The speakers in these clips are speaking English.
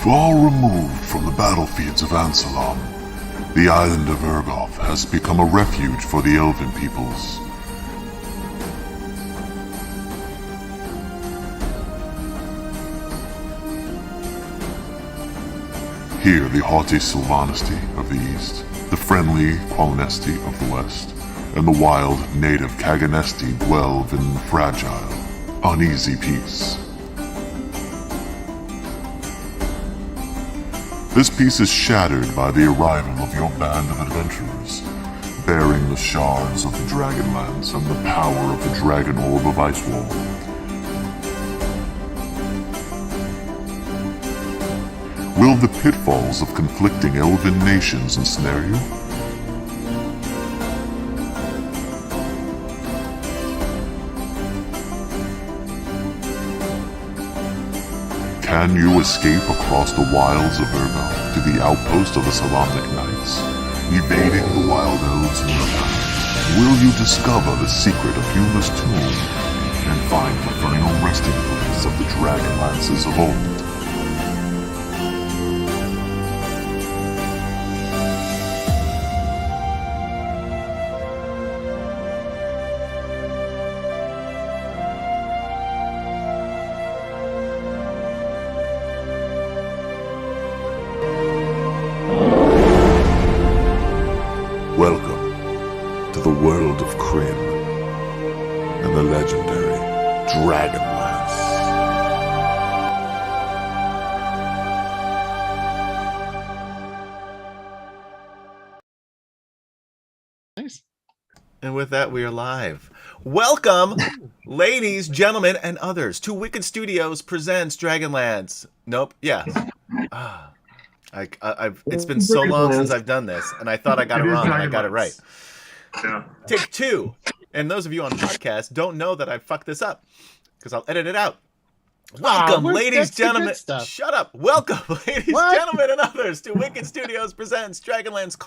Far removed from the battlefields of Ansalam, the island of Urgoth has become a refuge for the elven peoples. Here, the haughty Sylvanesti of the east, the friendly Qualinesti of the west, and the wild native Kaganesti dwell in fragile, uneasy peace. This peace is shattered by the arrival of your band of adventurers, bearing the shards of the DragonLance and the power of the Dragon Orb of Icewall. Will the pitfalls of conflicting elven nations ensnare you? Can you escape across the wilds of Urgoth to the outpost of the Solamnic Knights, evading the wild elves nearby? Will you discover the secret of Huma's tomb and find the final resting place of the DragonLances of old? Welcome to the world of Kryn and the legendary DragonLance. Nice. And with that, we are live. Welcome, ladies, gentlemen, and others, to Wicked Studios presents DragonLance. Nope. Yeah. It's been so long since I've done this, and I thought I got it wrong, and I got it right. Yeah. Take two. And those of you on podcast don't know that I fucked this up, because I'll edit it out. Welcome, ladies, gentlemen. Shut up. Welcome, ladies, gentlemen, and others, to Wicked Studios presents DragonLance: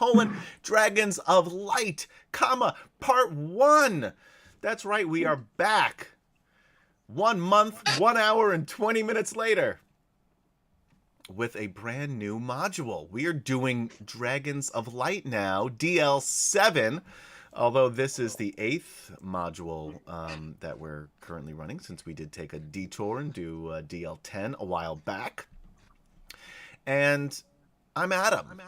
Dragons of Light, Part 1. That's right, we are back. 1 month, 1 hour, and 20 minutes later, with a brand new module. We are doing Dragons of Light now, DL7, although this is the 8th module that we're currently running, since we did take a detour and do DL10 a while back. And I'm Adam.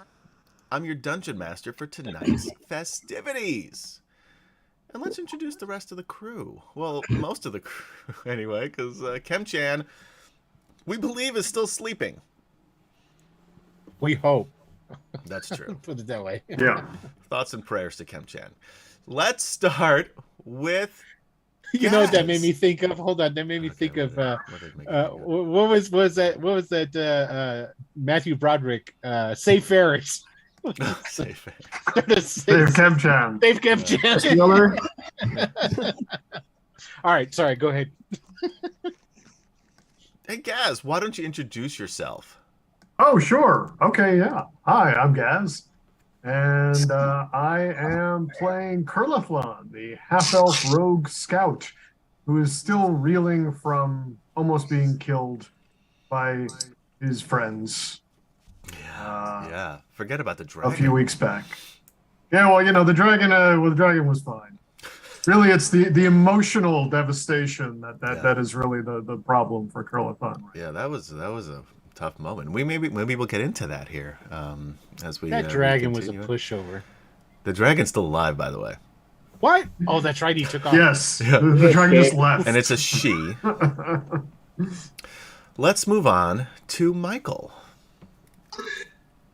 I'm your Dungeon Master for tonight's festivities. And let's introduce the rest of the crew. Well, most of the crew, anyway, because Kemchan, we believe, is still sleeping. We hope. That's true. Put it that way. Yeah. Thoughts and prayers to Kemchan. Let's start with. You know what that made me think of? Hold on, that made me think of what was that Matthew Broderick, Save Ferris. Safe. Save Kemchan. Save Kemchan. All right, sorry, go ahead. Hey Gaz, why don't you introduce yourself? Oh, sure. Okay, yeah. Hi, I'm Gaz. And I am playing Curliflon, the half-elf rogue scout, who is still reeling from almost being killed by his friends. Yeah. Forget about the dragon. A few weeks back. Yeah, well, you know, the dragon was fine. Really, it's the emotional devastation that is really the problem for Curliflon. Yeah, that was a tough moment. Maybe we'll get into that here as we. That dragon was a pushover. The dragon's still alive, by the way. What? Oh, that's right. He took off. Yes, yeah. The dragon just left, and it's a she. Let's move on to Michael.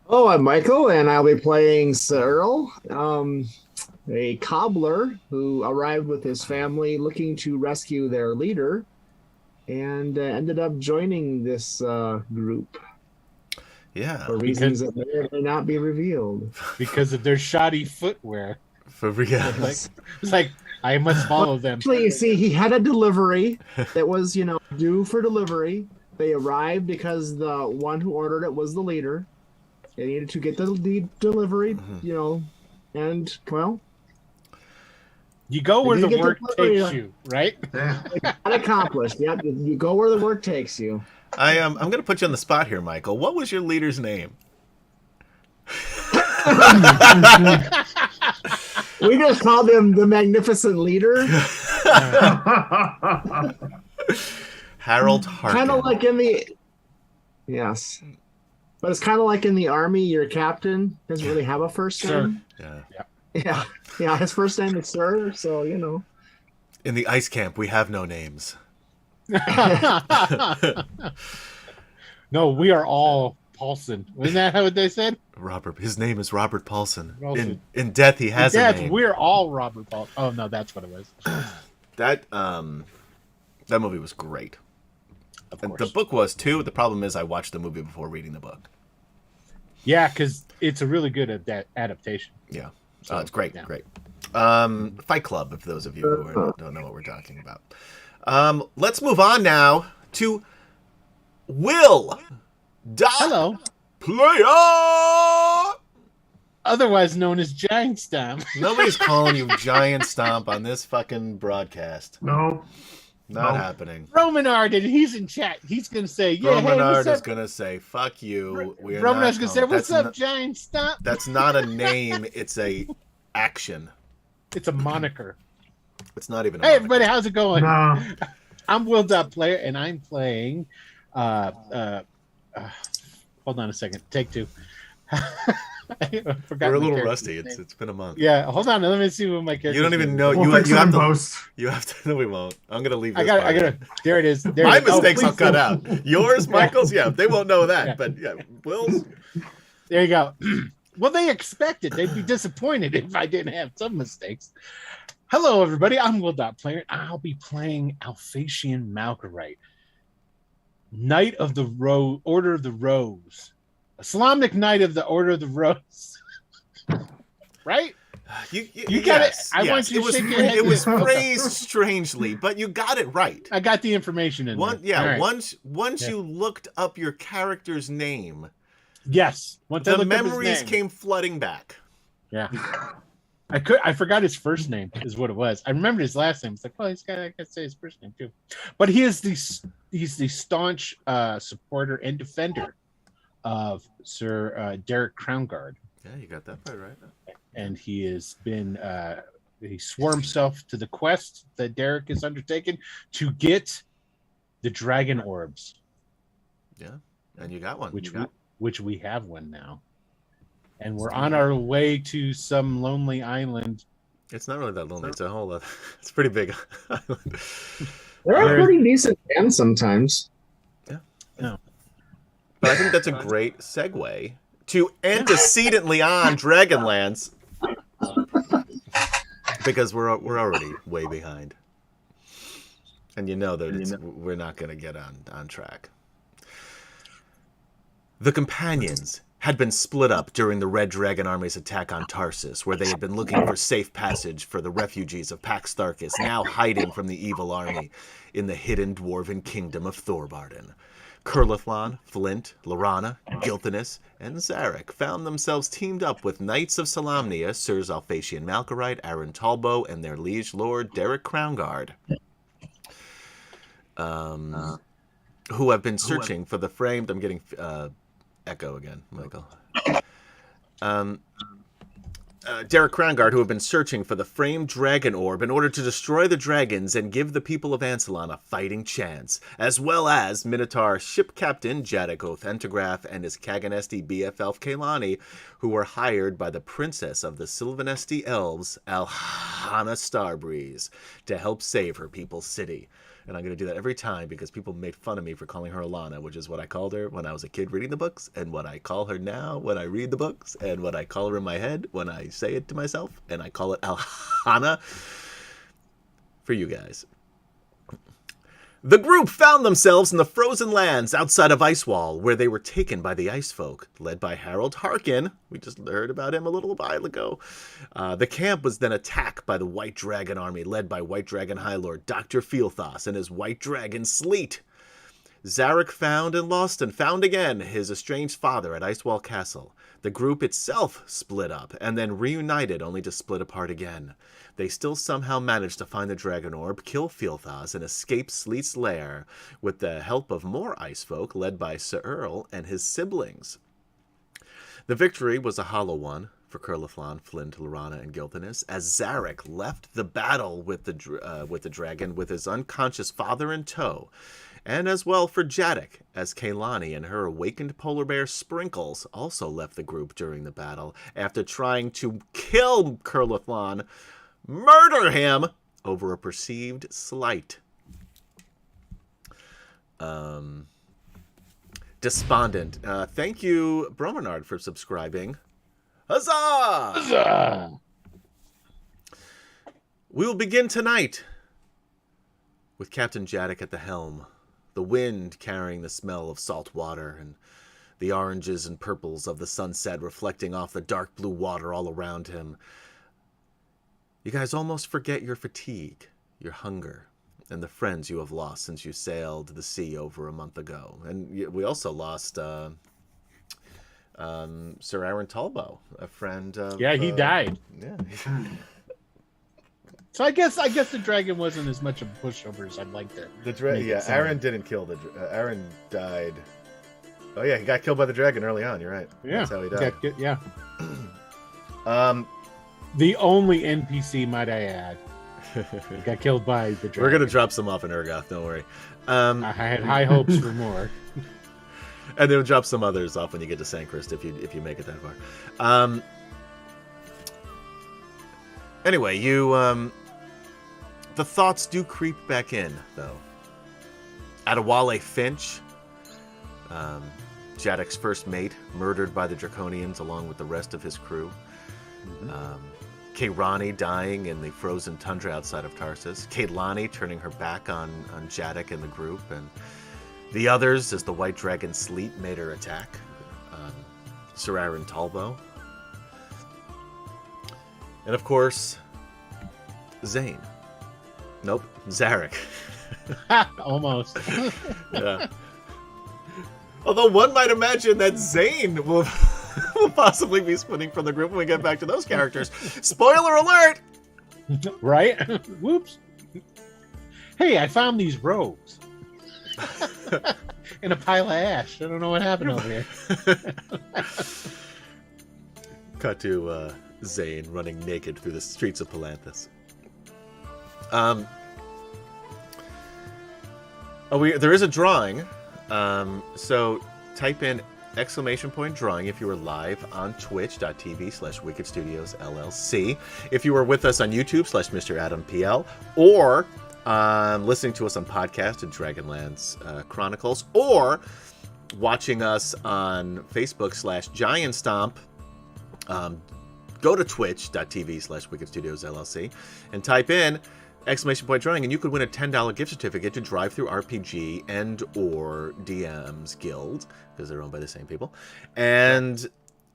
Oh, I'm Michael, and I'll be playing Cyril, a cobbler who arrived with his family looking to rescue their leader, and ended up joining this group. Yeah. For reasons that may or may not be revealed. Because of their shoddy footwear. For real. It's like, I must follow them. Actually, you see, he had a delivery that was, due for delivery. They arrived because the one who ordered it was the leader. They needed to get the delivery, and, well, You go where the get to work play, takes you, right? Yeah. Unaccomplished. Yep. You go where the work takes you. I'm going to put you on the spot here, Michael. What was your leader's name? We just called him the Magnificent Leader. Harold Harkin. Kind of like in the... Yes. But it's kind of like in the Army, your captain doesn't really have a first name. Yeah. Yeah, his first name is Sir, so, you know. In the ice camp, we have no names. No, we are all Paulson. Wasn't that how they said? Robert. His name is Robert Paulson. Paulson. In death, he has a name. We're all Robert Paulson. Oh, no, that's what it was. That movie was great. Of And course. the book was, too. The problem is I watched the movie before reading the book. Yeah, because it's a really good adaptation. Yeah. So, It's great. yeah. Great. Fight Club, if those of you who don't know what we're talking about. Let's move on now to Will. Hello. Player! Otherwise known as Giant Stomp. Nobody's calling you Giant Stomp on this fucking broadcast. No. Not No. happening. Romanard, and he's in chat. He's going to say, yeah, hey, Romanard what's is up? going to say, fuck you. Romanard's going to say, what's up, Giant Stomp? That's not a name. It's a action. It's a moniker. It's not even a Hey, moniker. everybody, how's it going? No. I'm Will Player, and I'm playing. Hold on a second. Take two. I forgot We're a my little character's rusty. name. It's been a month. Yeah, hold on. Let me see what my character. You don't even know. We'll You fix it have in to. post. You have to. No, we won't. I'm gonna leave. I This got. part in. There it is. There My it is. mistakes Oh, I'll cut out. Yours, Michael's, yeah, they won't know that. Yeah. But yeah, Will's. There you go. Well, they expect it. They'd be disappointed if I didn't have some mistakes. Hello, everybody. I'm Will Player. I'll be playing Alphasian Malkorite, Knight of the Order of the Rose, a Solomnic Knight of the Order of the Rose. Right? You got it. yes, I yes. want you to it was, shake your head. It was phrased strangely, but you got it right. I got the information in there. Yeah, All right. once Yeah. you looked up your character's name, Yes. Once I the looked up his memories name. came flooding back. Yeah. I forgot his first name is what it was. I remembered his last name. It's like, well, I gotta say his first name too. But he's the staunch supporter and defender of Sir Derek Crownguard. Yeah, you got that part right. And he has been he swore himself to the quest that Derek has undertaken to get the dragon orbs. Yeah, and you got one. Which we have one now. And we're on our way to some lonely island. It's not really that lonely. It's a whole other. It's a pretty big island. They're a pretty decent band sometimes. Yeah. No. But I think that's a great segue to antecedently on Dragonlance, because we're already way behind, and you know that we're not going to get on track. The companions had been split up during the Red Dragon Army's attack on Tarsus, where they had been looking for safe passage for the refugees of Pax Tharkis, now hiding from the evil army in the hidden dwarven kingdom of Thorbarden. Curlithlon, Flint, Lorana, Gilthanas, and Zarek found themselves teamed up with Knights of Solamnia, Sirs Alphasian Malkorite, Aaron Talbo, and their liege lord, Derek Crownguard, who have been searching for the framed... I'm getting echo again, Michael. Derek Crownguard, who have been searching for the framed dragon orb in order to destroy the dragons and give the people of Ansalon a fighting chance, as well as Minotaur ship captain Jadek Othentegraph and his Kaganesti BF Elf Kaylani, who were hired by the princess of the Sylvanesti elves, Alhana Starbreeze, to help save her people's city. And I'm going to do that every time because people made fun of me for calling her Alana, which is what I called her when I was a kid reading the books, and what I call her now when I read the books, and what I call her in my head when I say it to myself, and I call it Alhana for you guys. The group found themselves in the frozen lands outside of Icewall, where they were taken by the Ice Folk, led by Harold Harkin. We just heard about him a little while ago. The camp was then attacked by the White Dragon army, led by White Dragon High Lord Dr. Feelthos and his White Dragon Sleet. Zarek found and lost and found again his estranged father at Icewall Castle. The group itself split up and then reunited only to split apart again. They still somehow managed to find the Dragon Orb, kill Filthas, and escape Sleet's lair with the help of more ice folk led by Sir Earl and his siblings. The victory was a hollow one for Curliflon, Flint, Lorana, and Gilthanas, as Zarek left the battle with the dragon with his unconscious father in tow, and as well for Jadek, as Kaylani and her awakened polar bear Sprinkles also left the group during the battle after trying to kill Curliflon, murder him over a perceived slight. Despondent. Thank you, Bromenard, for subscribing. Huzzah! Huzzah! We will begin tonight with Captain Jadek at the helm, the wind carrying the smell of salt water and the oranges and purples of the sunset reflecting off the dark blue water all around him. You guys almost forget your fatigue, your hunger, and the friends you have lost since you sailed the sea over a month ago. And we also lost Sir Aaron Talbot, a friend of... Yeah, he died. Yeah. So I guess the dragon wasn't as much of a pushover as I'd like to. Aaron didn't kill the... Aaron died... Oh yeah, he got killed by the dragon early on, you're right. Yeah. That's how he died. Yeah. The only NPC, might I add, got killed by the dragon. We're going to drop some off in Urgoth, don't worry. I had high hopes for more. And then we'll drop some others off when you get to Sankrist if you make it that far. Anyway, the thoughts do creep back in, though. Adewale Finch, Jadek's first mate, murdered by the Draconians along with the rest of his crew. Kayrani dying in the frozen tundra outside of Tarsus. Kaylani turning her back on Jadek and the group, and the others as the White Dragon Sleet made her attack. Sir Aaron Talbot. And of course, Zane. Nope, Zarek. Almost. Yeah. Although one might imagine that Zane will possibly be splitting from the group when we get back to those characters. Spoiler alert! Right? Whoops. Hey, I found these robes. In a pile of ash. I don't know what happened over here. Cut to Zane running naked through the streets of Palanthas. There is a drawing. So type in !drawing if you were live on twitch.tv/Wicked Studios LLC. If you were with us on YouTube /Mr. Adam PL, or listening to us on podcast at DragonLance Chronicles, or watching us on Facebook /Giant Stomp, go to twitch.tv/Wicked Studios LLC and type in !drawing, and you could win a $10 gift certificate to Drive Through RPG and or DM's Guild, because they're owned by the same people. And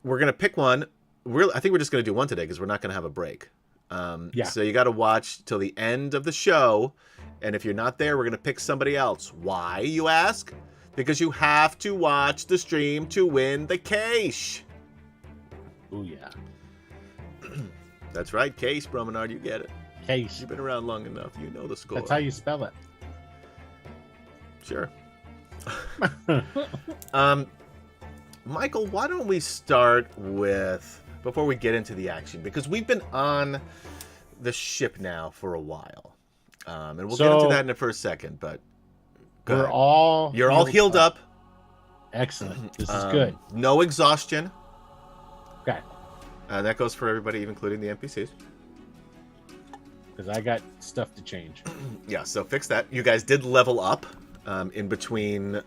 we're going to pick one. I think we're just going to do one today because we're not going to have a break. So you got to watch till the end of the show. And if you're not there, we're going to pick somebody else. Why, you ask? Because you have to watch the stream to win the cash. Oh, yeah. That's right, cash, Bromenard, you get it. Case. You've been around long enough. You know the score. That's how you spell it. Sure. Michael, why don't we start with, before we get into the action, because we've been on the ship now for a while. And we'll get into that in a second, but you're all healed up. Excellent. This is good. No exhaustion. Okay. And that goes for everybody, including the NPCs. Because I got stuff to change. Yeah, so fix that. You guys did level up in between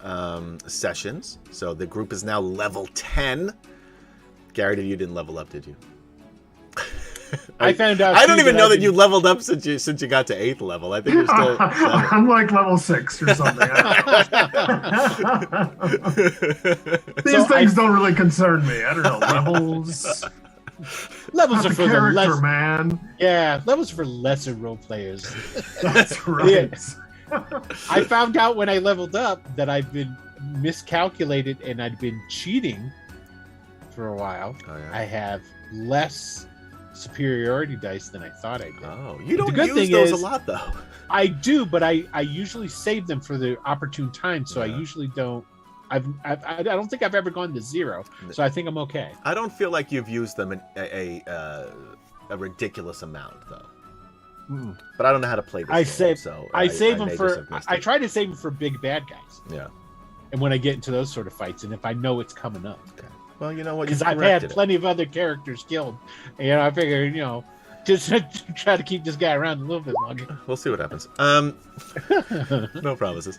sessions. So the group is now level 10. Gary, you didn't level up, did you? I found out. I don't even know that you leveled up since you got to 8th level. I think you're still. I'm like level 6 or something. These things don't really concern me. I don't know, levels. Levels are for the lesser man. Yeah, levels for lesser role players. That's right. I found out when I leveled up that I've been miscalculated and I'd been cheating for a while. Oh, yeah. I have less superiority dice than I thought I did. Oh, you don't good use thing those is- a lot, though. I do, but I usually save them for the opportune time, so I Yeah. usually don't. I don't think I've ever gone to 0, so I think I'm okay. I don't feel like you've used them in a ridiculous amount, though. Mm. But I don't know how to play this I game, save- so I save them may for. just have missed I it. try to save them for big bad guys, Yeah. and when I get into those sort of fights, and if I know it's coming up, Okay. Well, you know what? because You've I've corrected had it. plenty of other characters killed, and I figure just try to keep this guy around a little bit longer. We'll see what happens. No promises.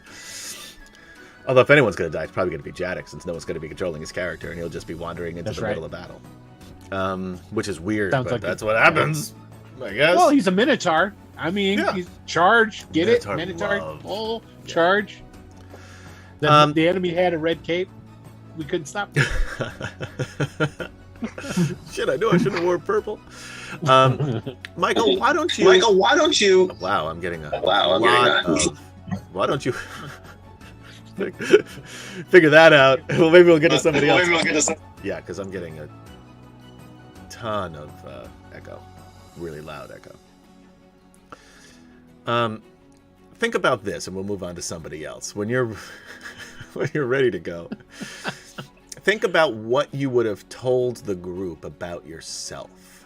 Although if anyone's going to die, it's probably going to be Jadek, since no one's going to be controlling his character, and he'll just be wandering into That's the right. middle of battle. Which is weird, Sounds but like that's a- what happens, I guess. Well, he's a Minotaur. I mean, Yeah. he's charge. Get Minotaur it? Minotaur. love. Pull. Yeah. Charge. The enemy had a red cape. We couldn't stop him. Shit, I knew I shouldn't have worn purple. Michael, why don't you... Wow, I'm getting a lot of... Why don't you... figure that out. Well, maybe we'll get to somebody else. Yeah, because I'm getting a ton of echo. Really loud echo. Think about this, and we'll move on to somebody else. When you're when you're ready to go, think about what you would have told the group about yourself.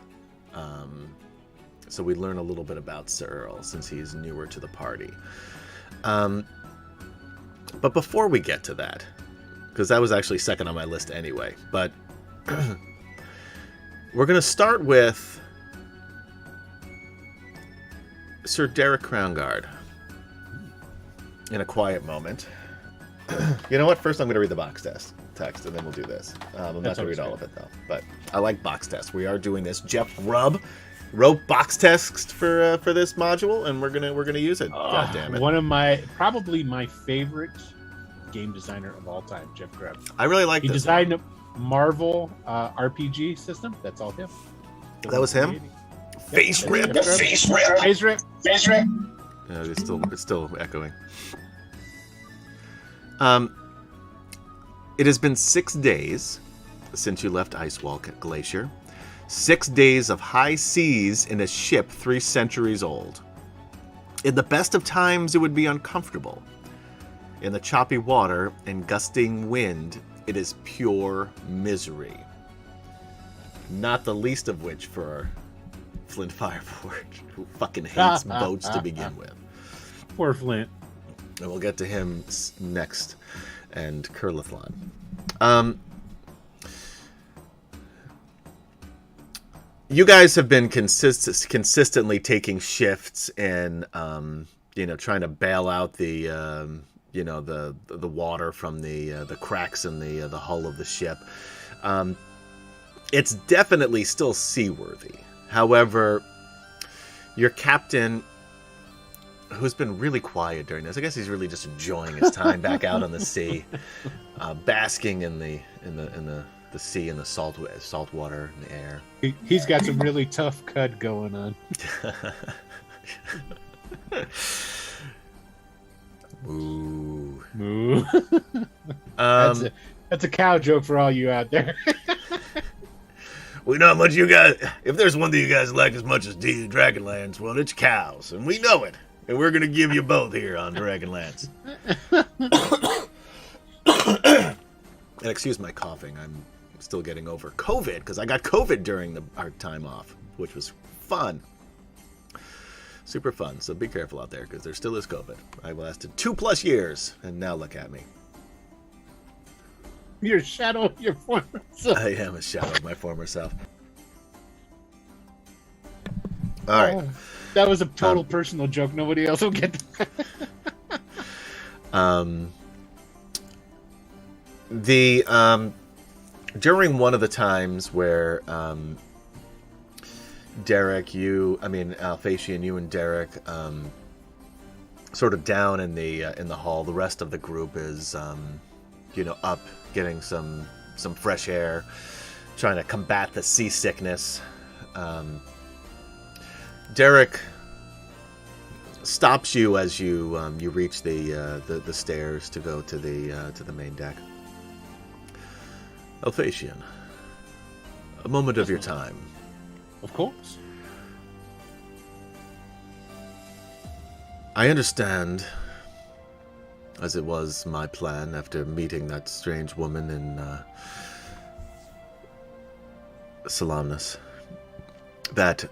So we learn a little bit about Sir Earl, since he's newer to the party. But before we get to that, because that was actually second on my list anyway, but we're going to start with Sir Derek Crownguard in a quiet moment. You know what? First, I'm going to read the box text, and then we'll do this. I'm not going to read all of it, though. But I like box tests. We are doing this. Jeff Grubb wrote box text for this module, and we're gonna use it. God damn it! One of probably my favorite game designer of all time, Jeff Grubb. I really like He this. designed a Marvel RPG system. That's all him. That was him? Face rip. Face rip. It's still echoing. It has been 6 days since you left Icewall Glacier. 6 days of high seas in a ship 3 centuries old. In the best of times, it would be uncomfortable. In the choppy water and gusting wind, it is pure misery. Not the least of which for Flint Fireforge, who fucking hates boats to begin with. Poor Flint. And we'll get to him next, and Curlithlon. You guys have been consistently taking shifts in, trying to bail out the, the water from the cracks in the hull of the ship. It's definitely still seaworthy. However, your captain, who's been really quiet during this, I guess he's really just enjoying his time back out on the sea, basking in the sea and the salt water and the air. He's got some really tough cud going on. Moo. Moo. That's a cow joke for all you out there. We know how much you guys... If there's one thing you guys like as much as DragonLance, well, it's cows, and we know it. And we're going to give you both here on DragonLance. And excuse my coughing. I'm still getting over COVID, because I got COVID during our time off, which was fun. Super fun. So be careful out there, because there still is COVID. I lasted 2+ years, and now look at me. You're a shadow of your former self. I am a shadow of my former self. All right. That was a total personal joke. Nobody else will get that. During one of the times where Alphacian, you and Derek, sort of down in the hall. The rest of the group is, up getting some fresh air, trying to combat the seasickness. Derek stops you as you reach the stairs to go to the main deck. Alphacian, A moment of your time. Of course. I understand, as it was my plan after meeting that strange woman in Solamnus, that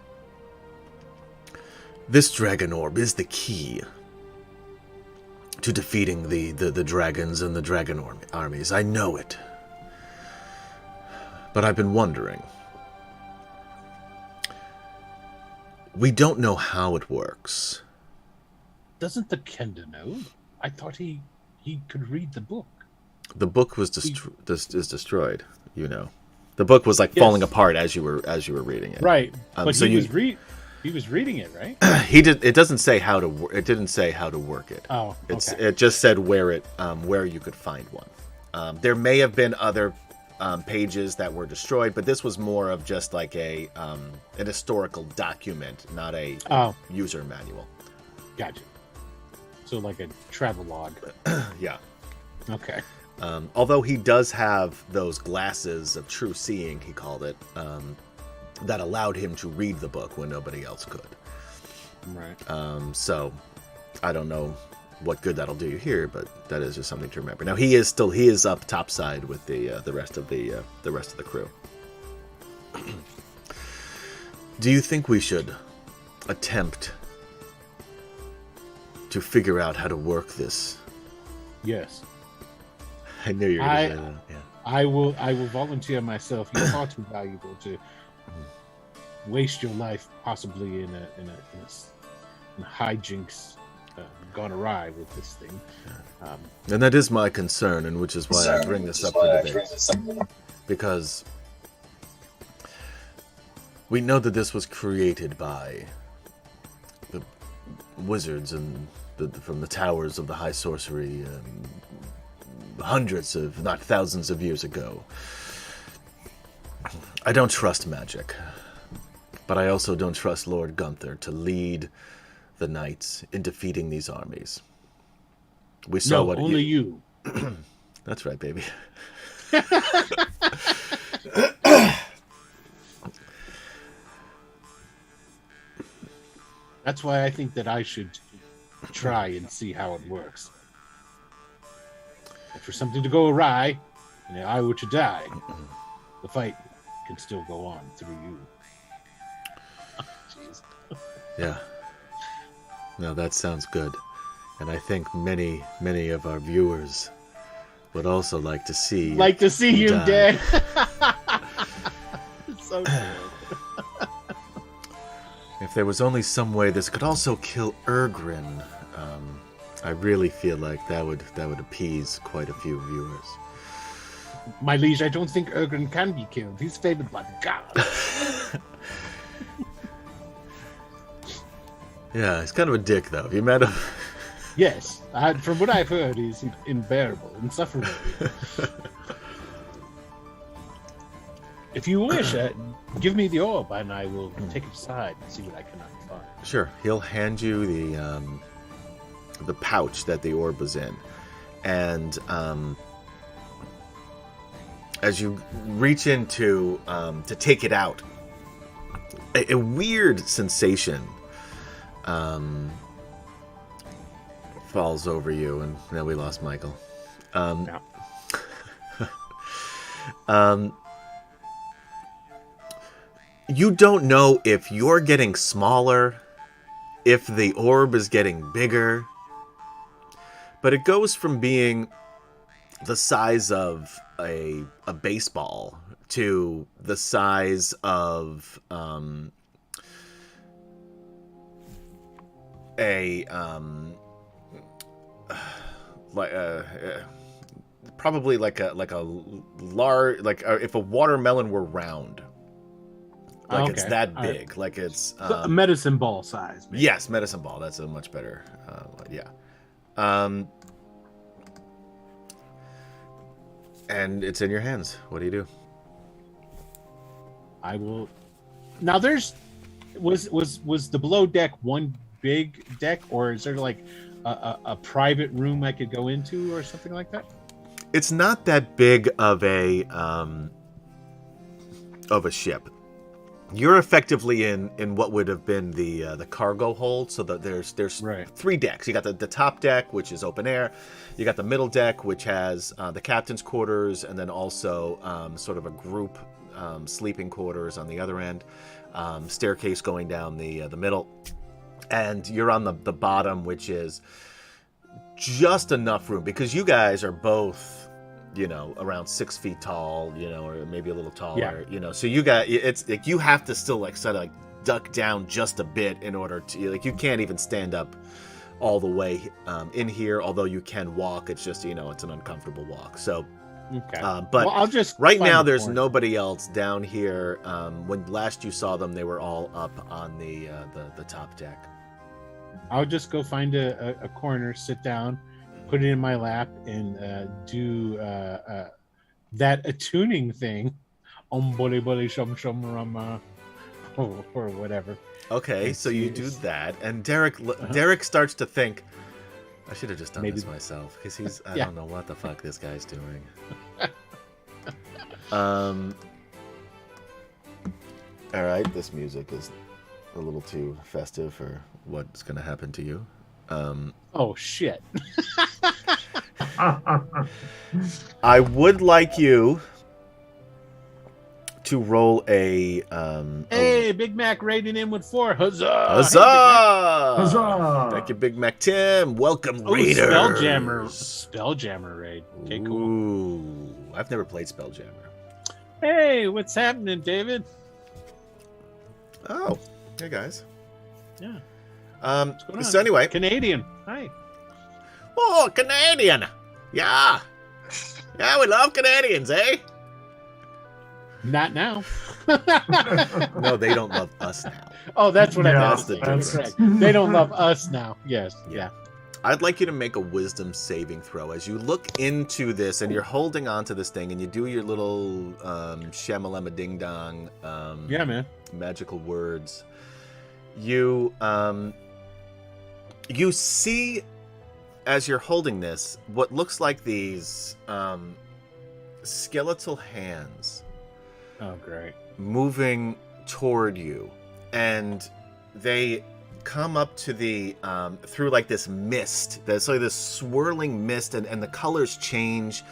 this dragon orb is the key to defeating the dragons and the dragon armies. I know it. But I've been wondering. We don't know how it works. Doesn't the Kenda know? I thought he could read the book. The book was is destroyed. You know, the book was like falling apart as you were reading it. Right, but so he was reading it, right? He did. It doesn't say how to. It didn't say how to work it. Oh, okay. It just said where you could find one. There may have been other pages that were destroyed, but this was more of just like an historical document, not a user manual. Gotcha. So like a travel log. Yeah. Okay. Although he does have those glasses of true seeing, he called it, that allowed him to read the book when nobody else could. Right. So I don't know what good that'll do you here, but that is just something to remember. Now he is up topside with the rest of the crew. Do you think we should attempt to figure out how to work this? Yes. I knew you were going to say that. Yeah. I will volunteer myself. You're far too valuable to waste your life possibly in a hijinks gone awry with this thing. And that is my concern, and which is why I bring this up for debate. Because we know that this was created by the wizards and from the towers of the high sorcery hundreds of, not thousands of years ago. I don't trust magic, but I also don't trust Lord Gunther to lead the knights in defeating these armies. We saw what only you. That's right, baby. That's why I think that I should try and see how it works. If for something to go awry, and I were to die, the fight can still go on through you. Jeez. Yeah. No, that sounds good. And I think many of our viewers would also like to see you dead. It's so good. If there was only some way this could also kill Ergrin, I really feel like that would appease quite a few viewers. My liege, I don't think Ergrin can be killed. He's favored by the gods. Yeah, he's kind of a dick, though. Have you met him? Yes, from what I've heard, he's unbearable, insufferable. If you wish, give me the orb, and I will take it aside and see what I cannot find. Sure, he'll hand you the pouch that the orb was in, and as you reach into to take it out, a weird sensation falls over you, and now we lost Michael. Yeah. You don't know if you're getting smaller, if the orb is getting bigger, but it goes from being the size of a baseball to the size of probably like a large, if a watermelon were round. Like it's that big. Like it's a medicine ball size. Maybe. Yes, medicine ball. That's a much better. Yeah. And it's in your hands. What do you do? I will. Now, was the below deck one big deck, or is there like a private room I could go into, or something like that? It's not that big of a a ship. You're effectively in what would have been the cargo hold. So that there's Right. 3 decks. You got the top deck, which is open air. You got the middle deck, which has the captain's quarters, and then also sort of a group sleeping quarters on the other end. Staircase going down the middle, and you're on the bottom, which is just enough room because you guys are both, around 6 feet tall, or maybe a little taller, so it's like you have to still like sort of like duck down just a bit in order to, like, you can't even stand up all the way in here, although you can walk. It's just, it's an uncomfortable walk. So, Okay. but well, I'll just right find now the there's corner. nobody else down here. When last you saw them, they were all up on the top deck. I'll just go find a corner, sit down, put it in my lap, and do that attuning thing, bole bole shum shum rama, or whatever. Okay, Let's so you see, do it's- that, and Derek starts to think, I should have just done Maybe- this myself, because I Yeah. don't know what the fuck this guy's doing. All right, this music is a little too festive for what's going to happen to you. Oh shit! I would like you to roll a Hey, Big Mac raiding in with 4. Huzzah! huzzah! Hey, Huzzah! Thank you, Big Mac Tim. Welcome, Oh, Raiders. Spelljammer raid. Okay, cool. Ooh, I've never played Spelljammer. Hey, what's happening, David? Oh, hey guys. Yeah. Um. going on? So anyway, Canadian. Hi. oh, Canadian. Yeah. Yeah, we love Canadians, eh? Not now. No, they don't love us now. Oh, that's what I Yeah, meant. that's the That's difference. correct. They don't love us now. Yes. Yeah. I'd like you to make a wisdom saving throw as you look into this, and you're holding on to this thing, and you do your little shamalama ding dong Yeah, man. magical words. You you see, as you're holding this, what looks like these skeletal hands Oh, great. moving toward you, and they come up to the through like this mist. There's like this swirling mist, and the colors change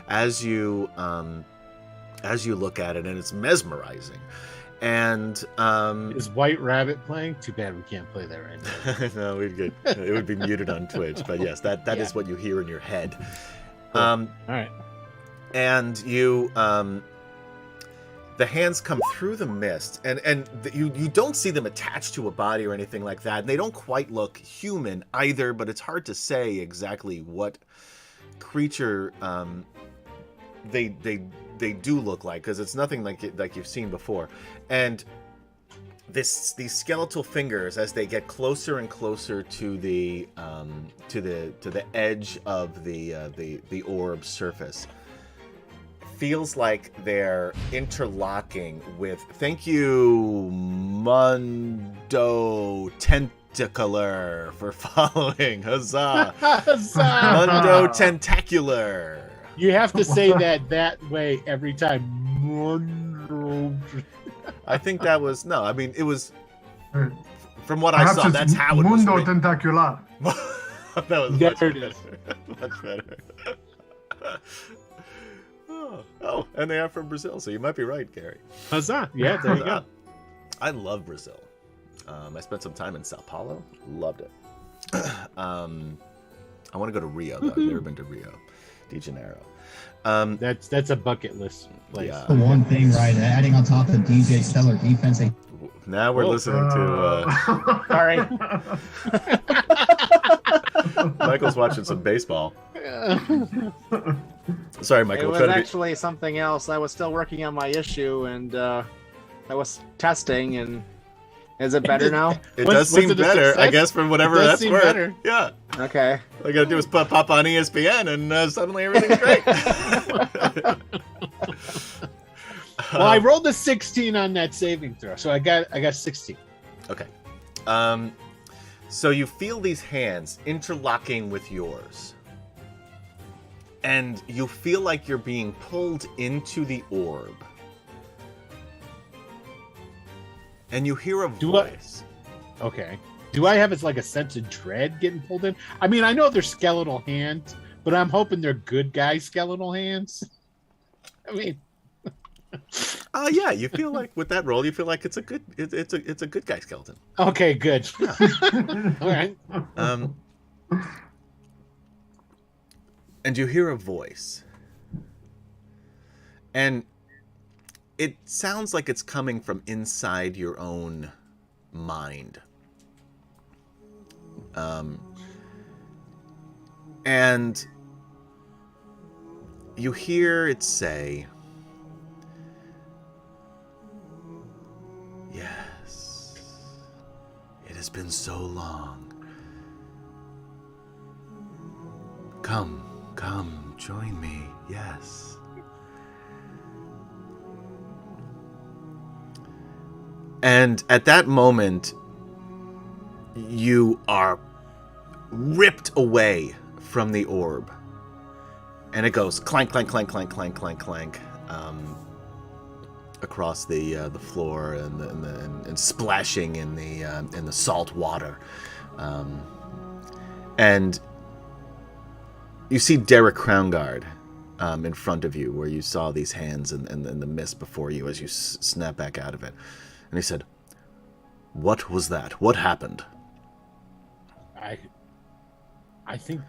as you look at it, and it's mesmerizing. And Is White Rabbit playing? Too bad we can't play that right now. no, we'd get it would be muted on Twitch, but yes, that is Yeah. what you hear in your head. Cool. All right. And you the hands come through the mist, and you don't see them attached to a body or anything like that, and they don't quite look human either, but it's hard to say exactly what creature they do look like, because it's nothing like you've seen before. And these skeletal fingers, as they get closer and closer to the edge of the orb's surface, feels like they're interlocking with, thank you, Mundo Tentacular, for following. Huzzah! Mundo Tentacular. You have to say that way every time. I think that was no. I mean, it was from what I Perhaps saw. it's That's how it was. Mundo written. Tentacular. That was There much it better. is. Much better. Oh, and they are from Brazil, so you might be right, Gary. Huzzah! Yeah, there you go. I love Brazil. I spent some time in Sao Paulo. Loved it. I want to go to Rio, though. I've never been to Rio de Janeiro. That's a bucket list place. Yeah. The one thing, right? Adding on top of DJ stellar defense. Now we're listening to Sorry. Michael's watching some baseball. Sorry, Michael. It was try to be- actually something else. I was still working on my issue, and I was testing. And is it better now? It Was- does was seem it a better, I success? guess, for whatever It does that's seem worth. better. Yeah. Okay. All you gotta do is pop on ESPN, and suddenly everything's great. Well, I rolled a 16 on that saving throw, so I got 16. Okay. So you feel these hands interlocking with yours. And you feel like you're being pulled into the orb. And you hear a voice. Okay. Do I have like a sense of dread getting pulled in? I mean, I know they're skeletal hands, but I'm hoping they're good guy skeletal hands. I mean, yeah, you feel like with that roll, you feel like it's a good guy skeleton. Okay, good. Yeah. All right. And you hear a voice, and it sounds like it's coming from inside your own mind. And you hear it say, "Yes, it has been so long. Come, join me, yes." And at that moment, you are ripped away from the orb. And it goes clank, clank, clank, clank, clank, clank, clank, across the floor and splashing in the salt water. And you see Derek Crownguard in front of you, where you saw these hands and the mist before you as you snap back out of it. And he said, "What was that? What happened?" I think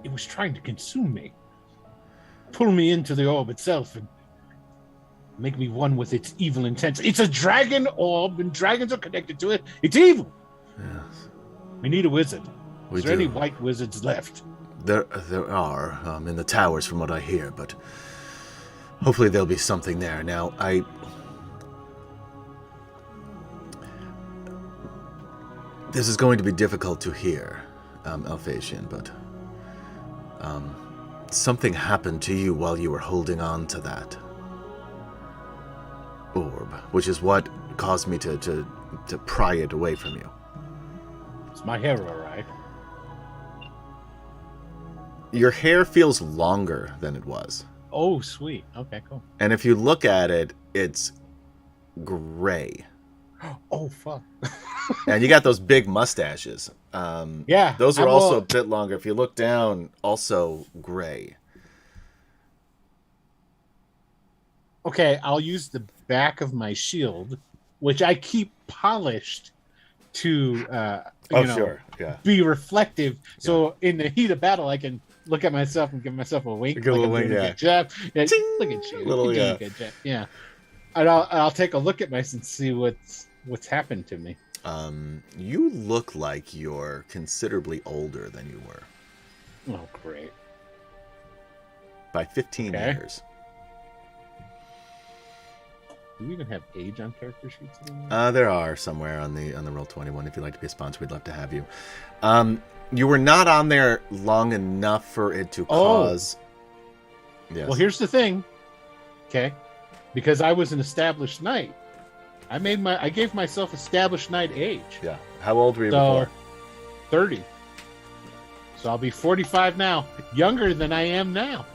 it was trying to consume me, pull me into the orb itself, and make me one with its evil intents. It's a dragon orb, and dragons are connected to it. It's evil. Yes. We need a wizard. Is there do. any white wizards left? There are in the towers, from what I hear, but hopefully there'll be something there. Now, this is going to be difficult to hear, Alphasian, but something happened to you while you were holding on to that orb, which is what caused me to pry it away from you. It's my hair, all right. Your hair feels longer than it was. Oh, sweet. Okay, cool. And if you look at it, it's gray. Oh, fuck. And you got those big mustaches. Yeah. Those are also a bit longer. If you look down, also gray. Okay, I'll use the back of my shield, which I keep polished to Sure. Yeah. be reflective. So in the heat of battle, I can look at myself and give myself a wink. Give a little wink, yeah. Good job. Yeah, look at you. Little, You're doing yeah. a good job. Yeah. And I'll take a look at myself and see what's happened to me. You look like you're considerably older than you were. Oh, great. By 15 years. Do we even have age on character sheets anymore? There are somewhere on the Roll21. If you'd like to be a sponsor, we'd love to have you. You were not on there long enough for it to cause. Yes. Well, here's the thing. Okay, because I was an established knight, I gave myself established knight age. Yeah. How old were you before? 30. So I'll be 45 now. Younger than I am now.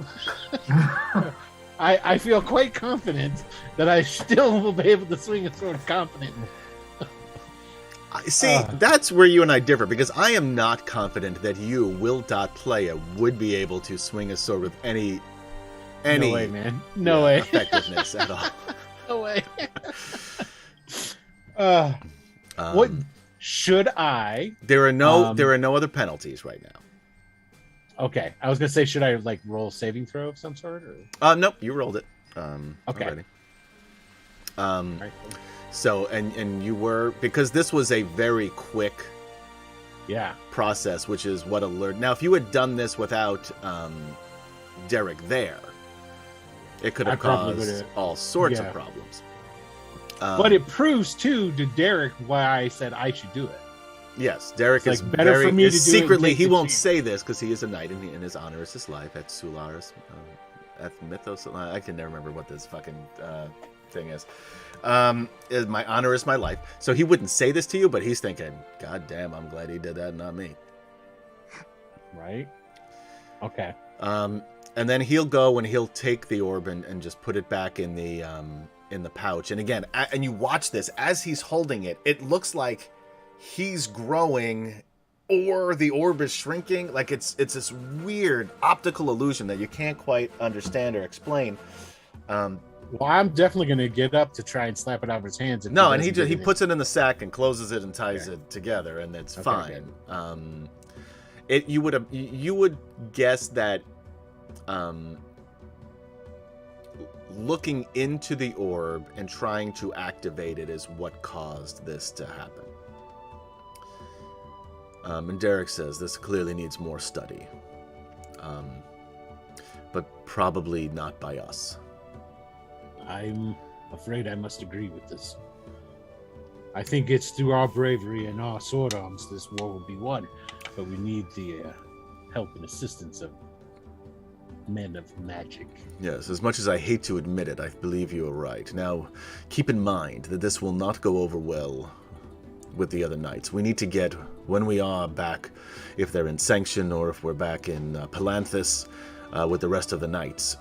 I feel quite confident that I still will be able to swing a sword confidently. See, that's where you and I differ, because I am not confident that you, Will.Playa, would be able to swing a sword with any no way, man. No way. effectiveness at all. No way. What should I? There are no other penalties right now. Okay, I was gonna say, should I like roll a saving throw of some sort? Or? Nope, you rolled it. Okay. Already. Right. So and you were, because this was a very quick process, which is what alert. Now, if you had done this without Derek there, it could have caused all sorts of problems. But it proves too to Derek why I said I should do it. Yes, Derek is better very, for me to do secretly. it. He won't say this because he is a knight, and his honor is his life at Sularis, at Mythos. I can never remember what this fucking thing is. My honor is my life. So he wouldn't say this to you, but he's thinking, God damn, I'm glad he did that, not me. Right. Okay. And then he'll go and he'll take the orb and just put it back in in the pouch. And again, and you watch this as he's holding it. It looks like he's growing, or the orb is shrinking. Like it's this weird optical illusion that you can't quite understand or explain. Well, I'm definitely going to get up to try and slap it out of his hands. No, and he puts it in the sack and closes it and ties it together, and it's fine. You would guess that looking into the orb and trying to activate it is what caused this to happen. And Derek says this clearly needs more study, but probably not by us. I'm afraid I must agree with this. I think it's through our bravery and our sword arms this war will be won, but we need the help and assistance of men of magic. Yes, as much as I hate to admit it, I believe you are right. Now, keep in mind that this will not go over well with the other knights. We need to get, when we are back, if they're in Sanction or if we're back in Palanthas with the rest of the knights,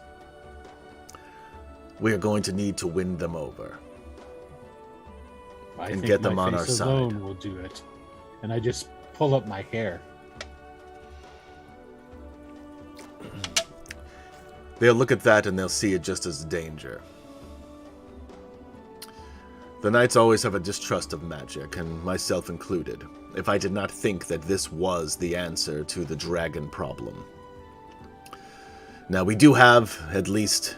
we are going to need to win them over and get them on our side. Alone will do it. And I just pull up my hair. They'll look at that and they'll see it just as danger. The knights always have a distrust of magic, and myself included, if I did not think that this was the answer to the dragon problem. Now, we do have at least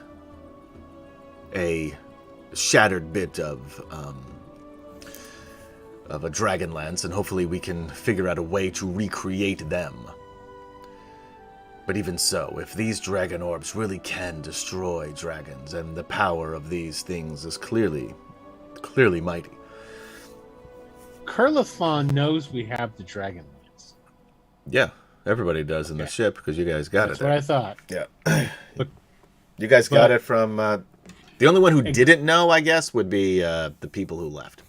a shattered bit of a DragonLance, and hopefully we can figure out a way to recreate them. But even so, if these dragon orbs really can destroy dragons, and the power of these things is clearly mighty. Kurlathon knows we have the DragonLance. Yeah, everybody does in the ship, because you guys got That's it. That's what I thought. Yeah. But, you guys got it from... the only one who didn't know, I guess, would be the people who left.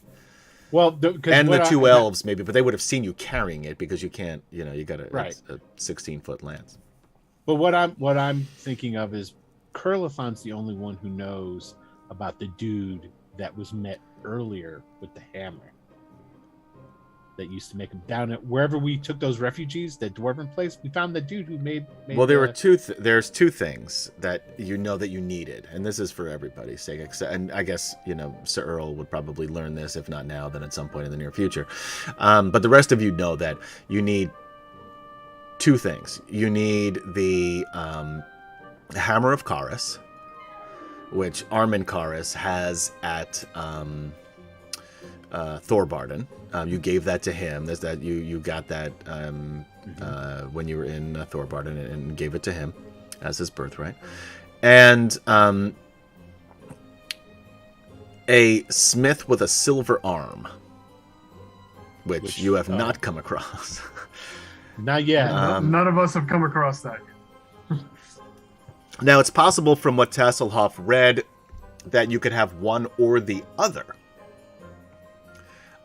Well, and the two elves, maybe, but they would have seen you carrying it, because you can't, you got a 16-foot lance. But what I'm thinking of is Kurlathon's the only one who knows about the dude that was met earlier with the hammer that used to make him down at wherever we took those refugees, that dwarven place. We found the dude who made well, there were there's two things that you know that you needed, and this is for everybody's sake. And I guess Sir Earl would probably learn this, if not now, then at some point in the near future. But the rest of you know that you need two things. You need the Hammer of Karis, which Armin Karis has at Thorbarden. You gave that to him. There's that you got that when you were in Thorbarden, and gave it to him as his birthright. And a smith with a silver arm, which you have not come across. Not yet. None of us have come across that. Now, it's possible from what Tasselhoff read that you could have one or the other.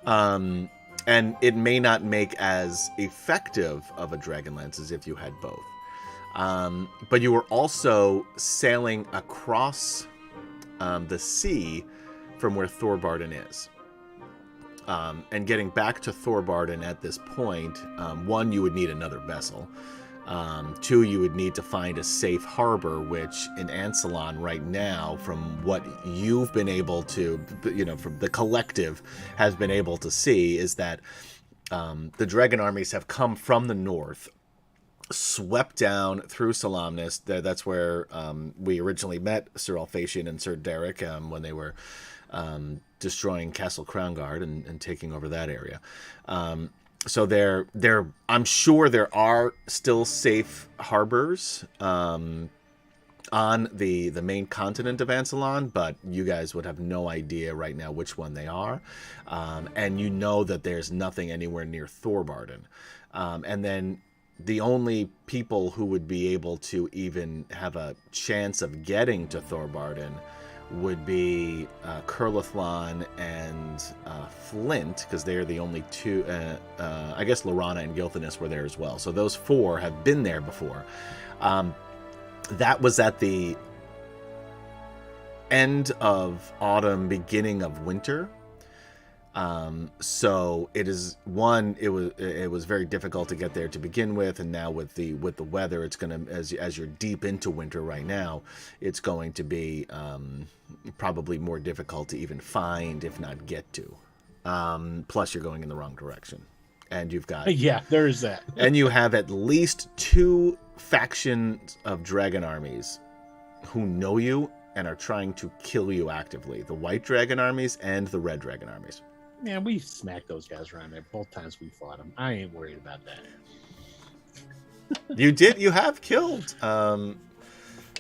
And it may not make as effective of a DragonLance as if you had both. But you were also sailing across the sea from where Thorbarden is. And getting back to Thorbarden at this point, one, you would need another vessel. Two, you would need to find a safe harbor, which in Ansalon right now, from what you've been able to, from the collective has been able to see, is that the dragon armies have come from the north, swept down through Solamnus. That's where we originally met Sir Alphatian and Sir Derek when they were destroying Castle Crownguard and taking over that area. So I'm sure there are still safe harbors on the main continent of Ansalon, but you guys would have no idea right now which one they are. And you know that there's nothing anywhere near Thorbarden. And then the only people who would be able to even have a chance of getting to Thorbarden would be Kurlathon and Flint, because they're the only two. I guess Lorana and Gilthanas were there as well. So those four have been there before. That was at the end of autumn, beginning of winter. So it is it was very difficult to get there to begin with, and now with the weather, it's gonna, as you're deep into winter right now, it's going to be probably more difficult to even find, if not get to. Plus you're going in the wrong direction, and you've got there is that. And you have at least 2 factions of dragon armies who know you and are trying to kill you actively: the white dragon armies and the red dragon armies. Man, we smacked those guys around there both times we fought them. I ain't worried about that. You have killed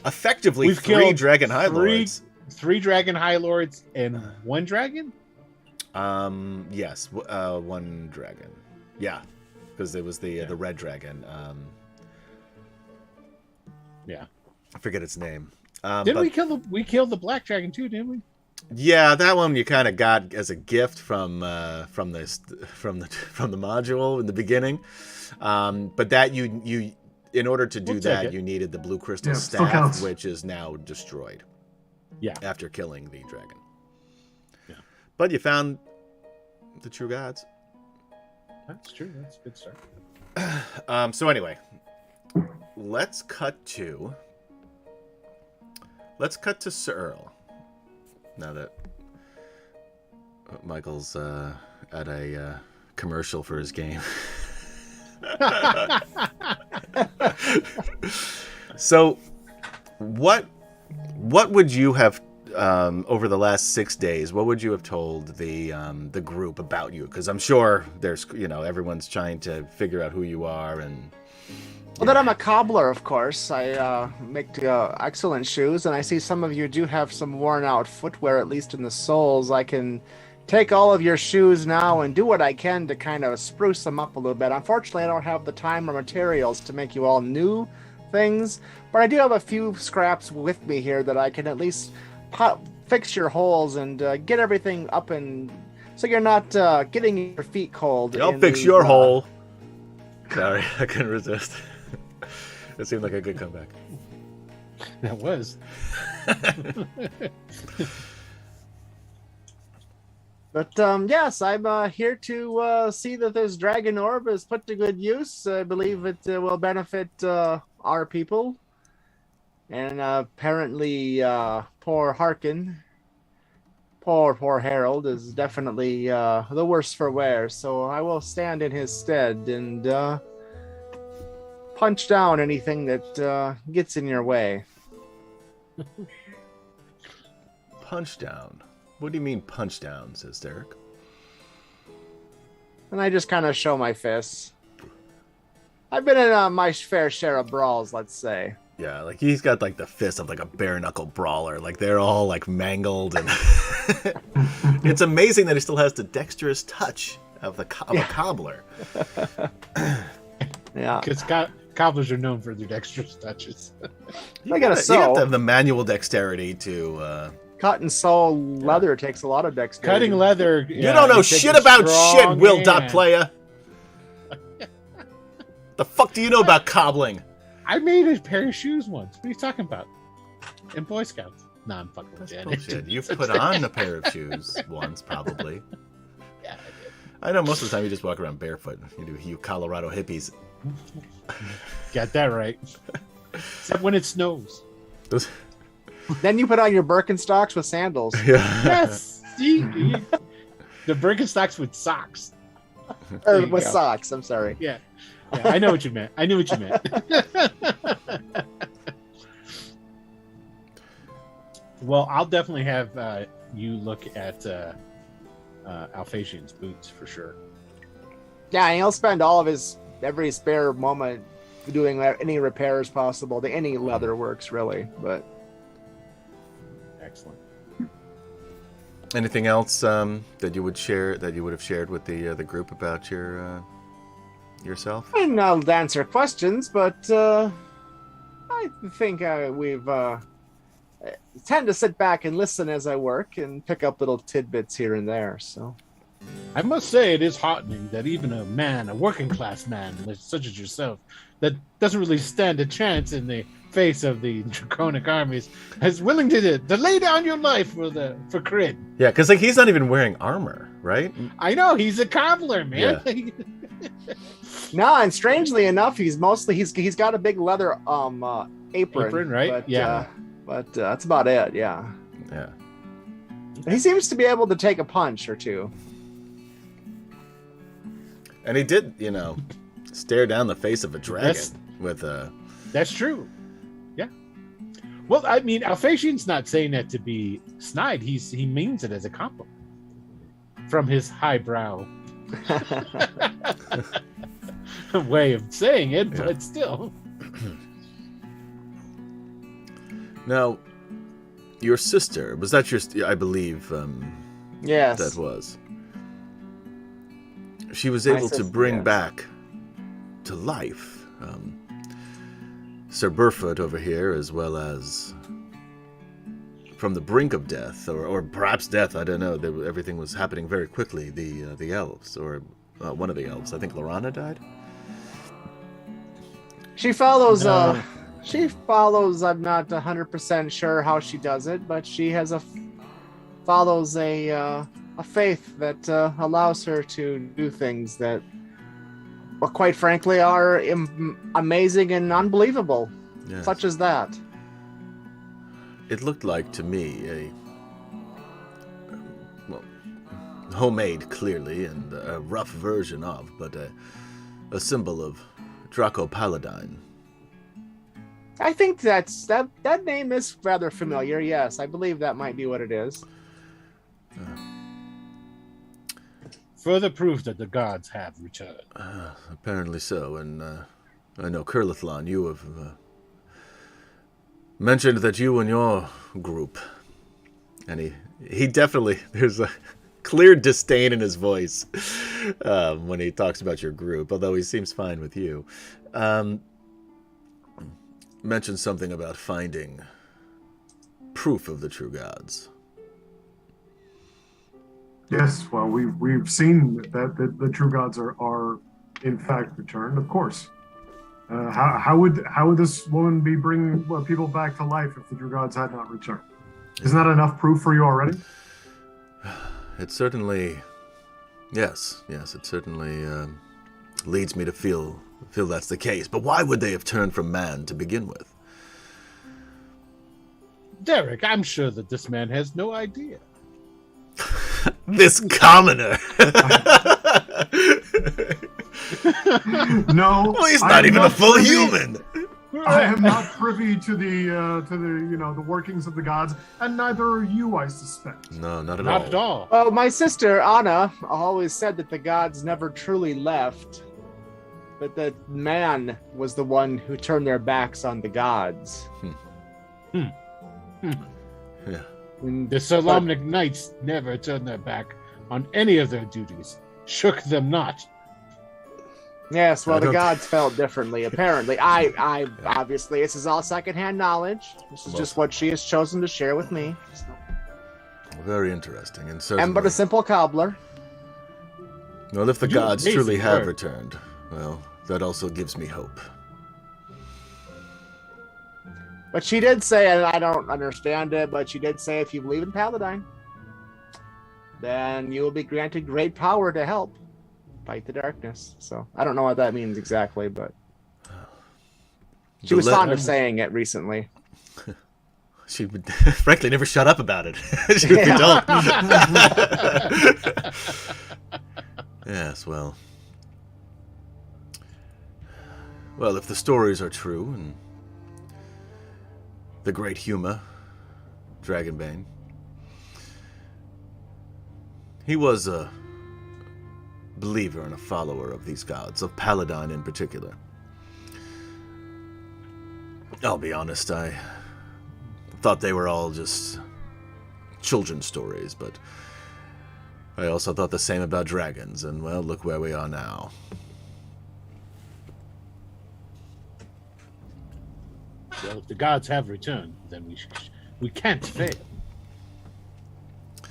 effectively 3 dragon high lords. 3 dragon high lords and 1 dragon? Yes, 1 dragon. Yeah, because it was the red dragon. Yeah. I forget its name. Didn't we kill the black dragon too, didn't we? Yeah, that one you kind of got as a gift from the module in the beginning, but that you in order to do that you needed the blue crystal staff, which is now destroyed. Yeah, after killing the dragon. Yeah, but you found the true gods. That's true. That's a good start. So anyway, let's cut to Sir Earl. Now that Michael's at a commercial for his game. So what would you have over the last 6 days, what would you have told the group about you? Because I'm sure there's, everyone's trying to figure out who you are. And well, that I'm a cobbler, of course. I make excellent shoes, and I see some of you do have some worn out footwear, at least in the soles. I can take all of your shoes now and do what I can to kind of spruce them up a little bit. Unfortunately, I don't have the time or materials to make you all new things, but I do have a few scraps with me here that I can at least fix your holes and get everything up, and so you're not getting your feet cold. I'll fix your hole. Sorry, I couldn't resist. It seemed like a good comeback. That was. But yes, I'm here to see that this dragon orb is put to good use. I believe it will benefit our people. And apparently, poor Harkin, poor Harold, is definitely the worse for wear. So I will stand in his stead and punch down anything that gets in your way. Punch down? What do you mean punch down, says Derek? And I just kind of show my fists. I've been in my fair share of brawls, let's say. Yeah, like he's got like the fist of like a bare knuckle brawler. Like they're all like mangled, and it's amazing that he still has the dexterous touch of a cobbler. Yeah, because cobblers are known for their dexterous touches. You have to have the manual dexterity to. Cut and sew leather takes a lot of dexterity. Cutting leather. You don't know shit about shit, Will Dot Playa. The fuck do you know about cobbling? I made a pair of shoes once. What are you talking about? In Boy Scouts. No, I'm fucking with you. Bullshit. You've put on a pair of shoes once, probably. Yeah, I did. I know most of the time you just walk around barefoot. You Colorado hippies. Got that right. Except when it snows. Then you put on your Birkenstocks with sandals. Yeah. Yes. The Birkenstocks with socks. Or with socks, I'm sorry. Yeah. I know what you meant. I knew what you meant. Well, I'll definitely have you look at Alphasian's boots for sure. Yeah, and he'll spend all of every spare moment doing any repairs possible to any leather works, really. But excellent. Anything else that you would have shared with the group about yourself? And I'll answer questions, but I think we've tend to sit back and listen as I work and pick up little tidbits here and there. So I must say it is heartening that even a working class man such as yourself, that doesn't really stand a chance in the face of the draconic armies, is willing to lay down your life for Crid. Yeah, because like he's not even wearing armor, right? I know, he's a cobbler, man. Yeah. No, and strangely enough, he's got a big leather apron, right? But, yeah, but that's about it. Yeah. Yeah. He seems to be able to take a punch or two. And he did, stare down the face of a dragon with a. That's true. Yeah. Well, I mean, Alphasian's not saying that to be snide. He means it as a compliment from his highbrow way of saying it, Yeah. but still. Now, your sister, was that your? I believe. Yes. That was. She was My able to sister, bring yes. back to life Sir Burfoot over here, as well as from the brink of death, or perhaps death. I don't know. Everything was happening very quickly. The elves, or one of the elves. I think Lorana died. She follows. She follows. I'm not 100% sure how she does it, but she has follows a faith that allows her to do things that, well, quite frankly, are amazing and unbelievable, Yes. such as that. It looked like to me homemade, clearly, and a rough version of, but a symbol of Draco Paladine. I think that name is rather familiar. Yes, I believe that might be what it is. Further proof that the gods have returned. Apparently so, and I know Curlithlon, you have mentioned that you and your group, and he definitely, there's a clear disdain in his voice when he talks about your group, although he seems fine with you. Mentioned something about finding proof of the true gods. Yes, well, we've seen that the true gods are in fact returned. Of course. How would this woman be bringing people back to life if the true gods had not returned? Isn't that enough proof for you already? It certainly, yes, it certainly leads me to feel that's the case. But why would they have turned from man to begin with? Derek, I'm sure that this man has no idea. This commoner. No, Well, he's not even a full human. I am not privy to the workings of the gods, and neither are you, I suspect. No, not at Not all. at all. Oh, my sister Anna always said that the gods never truly left, but that man was the one who turned their backs on the gods. Yeah. The Solemnic Knights never turned their back on any of their duties. Shook them not. Yes, well, I the don't- gods felt differently, apparently. I obviously, this is all secondhand knowledge. This is just what she has chosen to share with me. Very interesting, and I'm certainly. but a simple cobbler. Well, if the You gods amazing truly have word. returned, well, that also gives me hope. But she did say, and I don't understand it, but she did say if you believe in Paladine, then you will be granted great power to help fight the darkness. So I don't know what that means exactly, but she was fond of saying it recently. She would, frankly, never shut up about it. She would be dull. Yes, well. Well, if the stories are true, and the great Huma, Dragonbane, he was a believer and a follower of these gods, of Paladine in particular. I'll be honest, I thought they were all just children's stories, but I also thought the same about dragons, and well, look where we are now. Well, if the gods have returned, then we can't fail.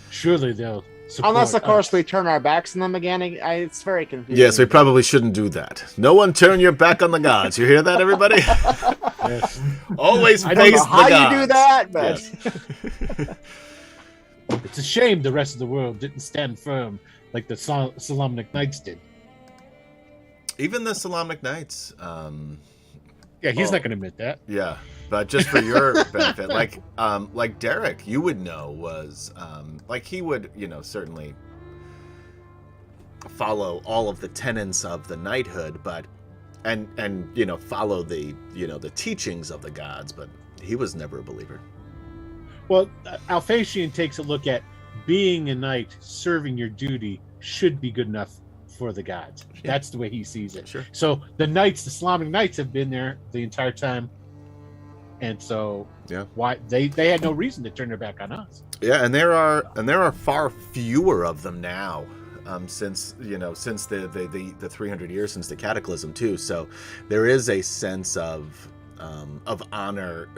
Surely they'll support Unless, of course, us. we turn our backs on them again. It's very confusing. Yes, we probably shouldn't do that. No one turn your back on the gods. You hear that, everybody? Yes. Always I don't face know how the gods. you do that, but Yes. It's a shame the rest of the world didn't stand firm like the Solemnic Knights did. Even the Solemnic Knights. Yeah, he's not going to admit that. Yeah, but just for your benefit, like Derek, you would know was like he would, certainly follow all of the tenets of the knighthood, but and follow the the teachings of the gods, but he was never a believer. Well, Alphasian takes a look at being a knight, serving your duty should be good enough for the gods. Yeah. That's the way he sees it. Sure. So the knights, the Islamic knights, have been there the entire time, and so why they had no reason to turn their back on us. Yeah, and there are far fewer of them now, since the 300 years since the Cataclysm too. So there is a sense of honor,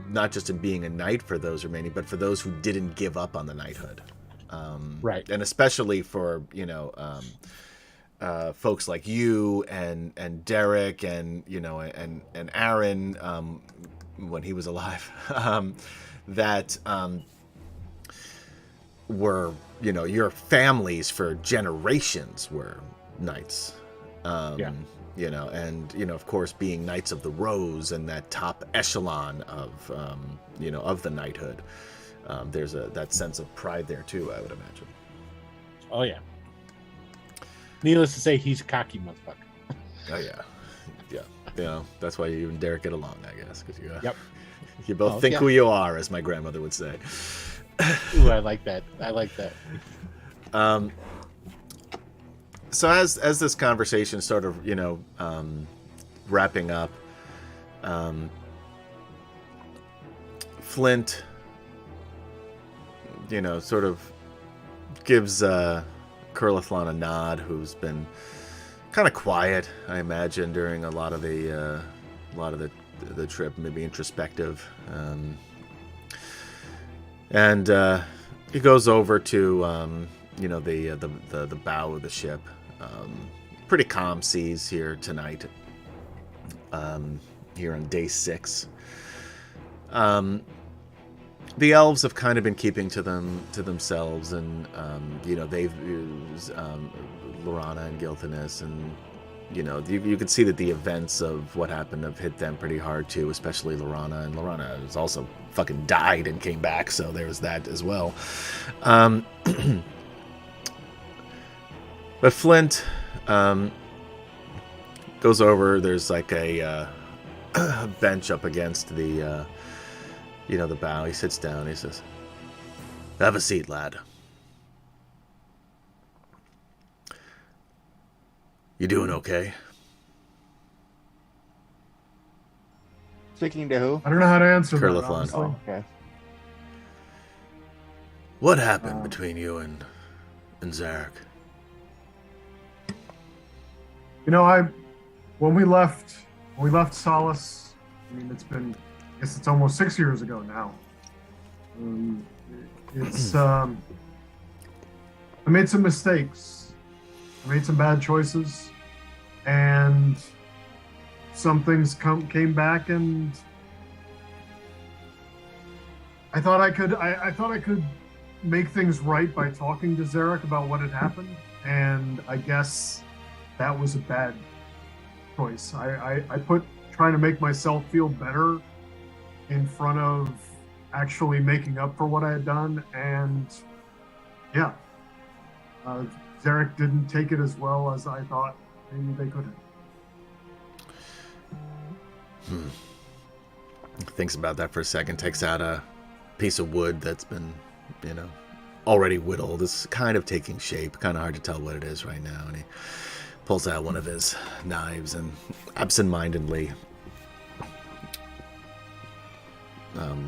not just in being a knight for those remaining, but for those who didn't give up on the knighthood. Right. And especially for folks like you and Derek and and Aaron, when he was alive, that were your families for generations were knights. And of course, being Knights of the Rose and that top echelon of of the knighthood, there's that sense of pride there too, I would imagine. Oh yeah. Needless to say, he's a cocky motherfucker. Oh yeah. That's why you and Derek get along, I guess, because you both Oh, think yeah. who you are, as my grandmother would say. Ooh, I like that. So as this conversation sort of wrapping up, Flint sort of gives Curlithlon a nod, who's been kind of quiet, I imagine, during a lot of the trip, maybe introspective, and he goes over to the bow of the ship. Pretty calm seas here tonight, here on day 6. The elves have kind of been keeping to themselves, and they've used Lorana and Gilthanas, and you could see that the events of what happened have hit them pretty hard too, especially Lorana. And Lorana has also fucking died and came back, so there was that as well. But Flint goes over. There's like a bench up against the the bow. He sits down. He says, "Have a seat, lad. You doing okay?" Speaking to who? I don't know how to answer that. Curlithlon. Honestly. Oh, okay. What happened between you and Zarek? When we left Solace, I mean, I guess it's almost 6 years ago now. I made some mistakes. I made some bad choices, and some things came back, and I thought I could make things right by talking to Zarek about what had happened, and I guess that was a bad choice. I put trying to make myself feel better in front of actually making up for what I had done, and Zarek didn't take it as well as I thought maybe they could have. Thinks about that for a second, takes out a piece of wood that's been, already whittled. It's kind of taking shape, kind of hard to tell what it is right now, and he pulls out one of his knives and absentmindedly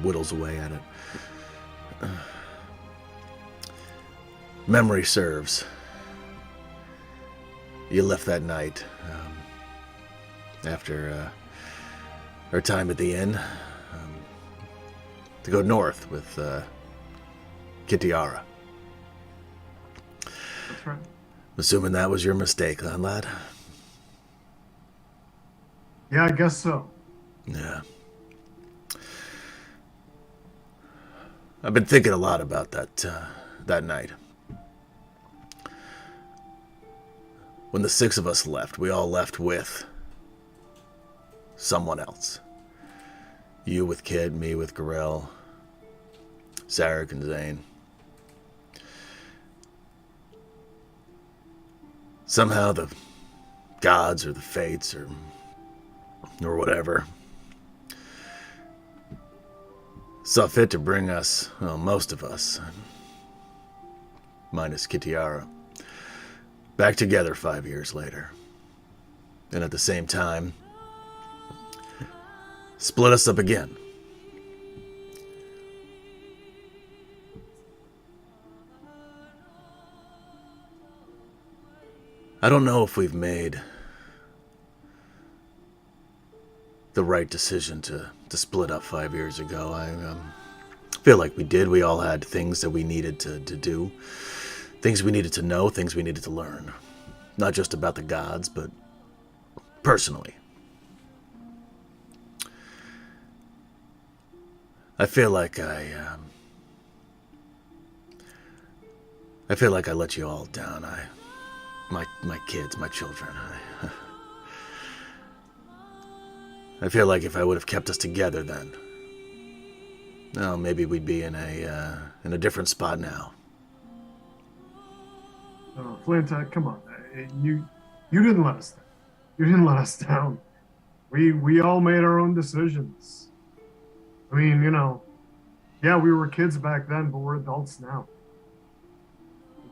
whittles away at it. Memory serves. You left that night after our time at the inn to go north with Kitiara. That's right. Assuming that was your mistake, huh, lad? Yeah, I guess so. Yeah. I've been thinking a lot about that night. When the 6 of us left, we all left with someone else. You with Kid, me with Gorell, Sarek and Zane. Somehow the gods or the fates or whatever saw fit to bring us, well, most of us, minus Kitiara, back together 5 years later. And at the same time, split us up again. I don't know if we've made the right decision to split up 5 years ago. I feel like we did. We all had things that we needed to do, things we needed to know, things we needed to learn. Not just about the gods, but personally. I feel like I let you all down. My kids, my children. I feel like if I would have kept us together then, well, maybe we'd be in a different spot now. Flint, come on. You didn't let us down. You didn't let us down. We all made our own decisions. I mean, yeah, we were kids back then, but we're adults now.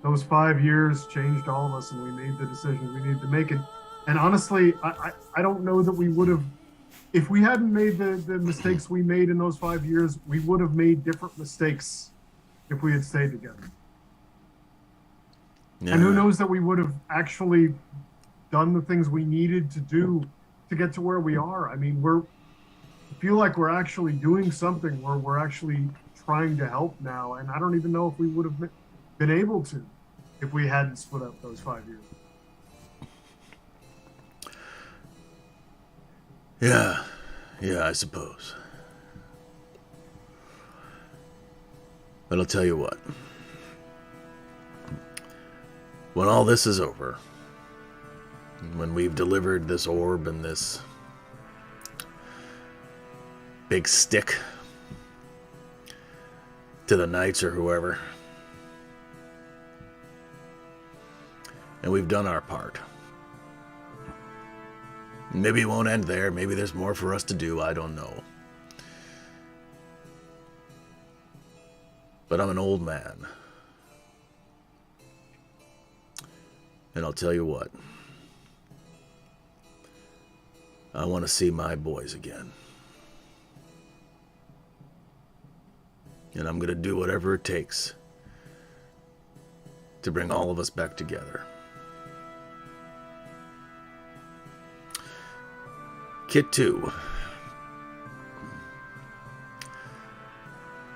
Those 5 years changed all of us, and we made the decisions we needed to make. And honestly, I don't know that we would have, if we hadn't made the mistakes we made in those 5 years, we would have made different mistakes if we had stayed together. Yeah. And who knows that we would have actually done the things we needed to do to get to where we are. I mean, I feel like we're actually doing something where we're actually trying to help now. And I don't even know if we would have been able to if we hadn't split up those 5 years. Yeah, I suppose. But I'll tell you what. When all this is over, when we've delivered this orb and this big stick to the knights or whoever, and we've done our part. Maybe it won't end there. Maybe there's more for us to do. I don't know. But I'm an old man. And I'll tell you what. I want to see my boys again. And I'm going to do whatever it takes to bring all of us back together. Kit 2.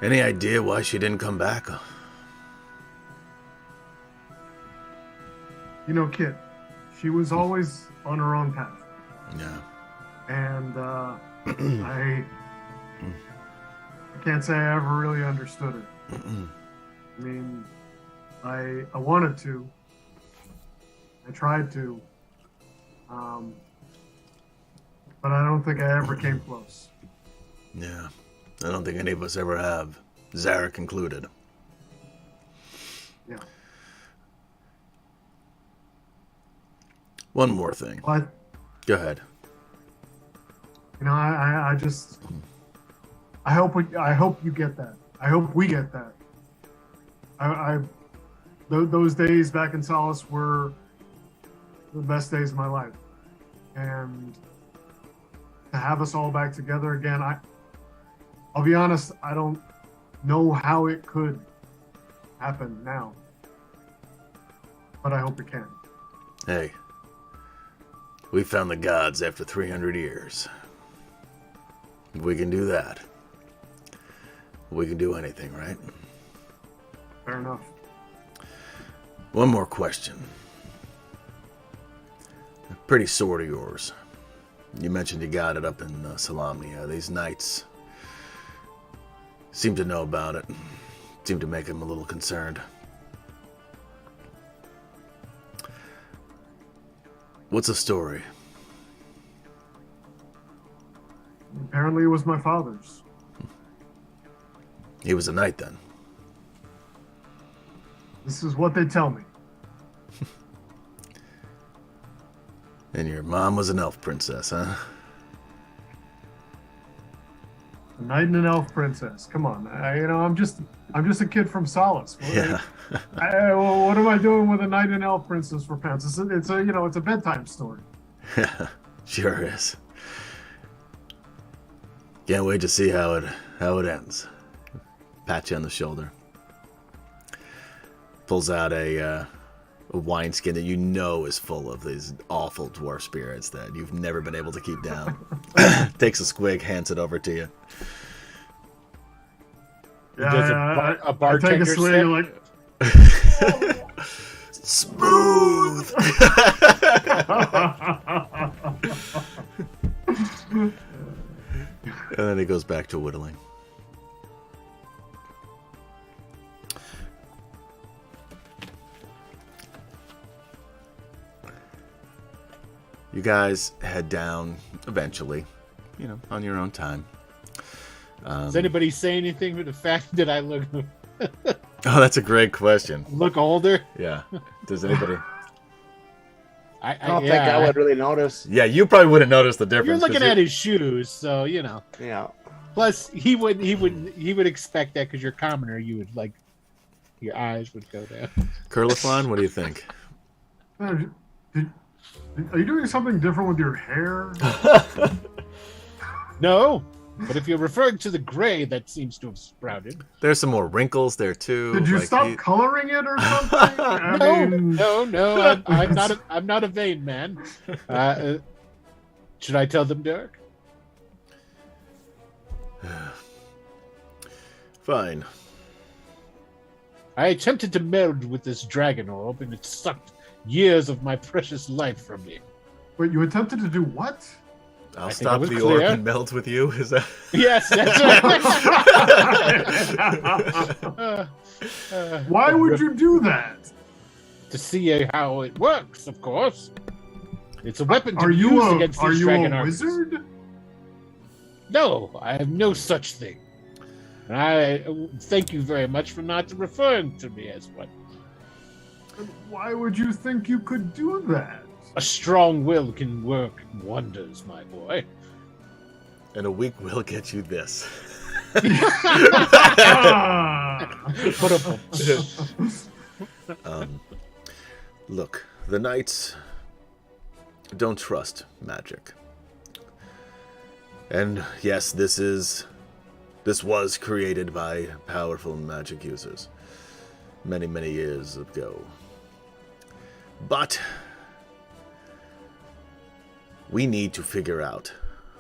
Any idea why she didn't come back? Kit, she was always on her own path. Yeah. And I can't say I ever really understood it. I mean, I wanted to. I tried to. But I don't think I ever came close. Yeah. I don't think any of us ever have. Zarek included. Yeah. One more thing. But, go ahead. I just, I hope you get that. I hope we get that. Those days back in Solace were the best days of my life. And to have us all back together again, I'll be honest, I don't know how it could happen now. But I hope it can. Hey, we found the gods after 300 years. If we can do that, we can do anything, right? Fair enough. One more question. A pretty sword of yours. You mentioned you got it up in Salamnia. These knights seem to know about it. Seem to make him a little concerned. What's the story? Apparently it was my father's. He was a knight then. This is what they tell me. And your mom was an elf princess, huh? A knight and an elf princess. Come on, I'm just a kid from Solace. Yeah. What am I doing with a knight and elf princess for pants? It's a bedtime story. Sure is. Can't wait to see how it ends. Pat you on the shoulder. Pulls out a wineskin that you know is full of these awful dwarf spirits that you've never been able to keep down. Takes a swig, hands it over to you. Yeah, a bartender take a swig, like smooth. And then he goes back to whittling. You guys head down eventually, on your own time. Does anybody say anything for the fact that I look Oh, that's a great question. older? Yeah. Does anybody? I don't think I would really notice. Yeah, you probably wouldn't notice the difference. You're looking at his shoes, so Yeah. Plus, he would expect that because you're a commoner. You would your eyes would go down. Curliflon, what do you think? are you doing something different with your hair? No, but if you're referring to the gray that seems to have sprouted, There's some more wrinkles there too. Did you stop coloring it or something? No, I'm not a vain man. Should I tell them, Derek? Fine. I attempted to meld with this dragon orb, and it sucked years of my precious life from me. Wait, you attempted to do what? I'll stop the orb and meld with you. Is that? Yes, that's right. Why would you do that? To see how it works, of course. It's a weapon to Are use you against a these dragon armies. wizard? No, I have no such thing. And I thank you very much for not referring to me as one. Why would you think you could do that? A strong will can work wonders, my boy. And a weak will get you this. Look, the knights don't trust magic. And yes, this was created by powerful magic users many, many years ago. But we need to figure out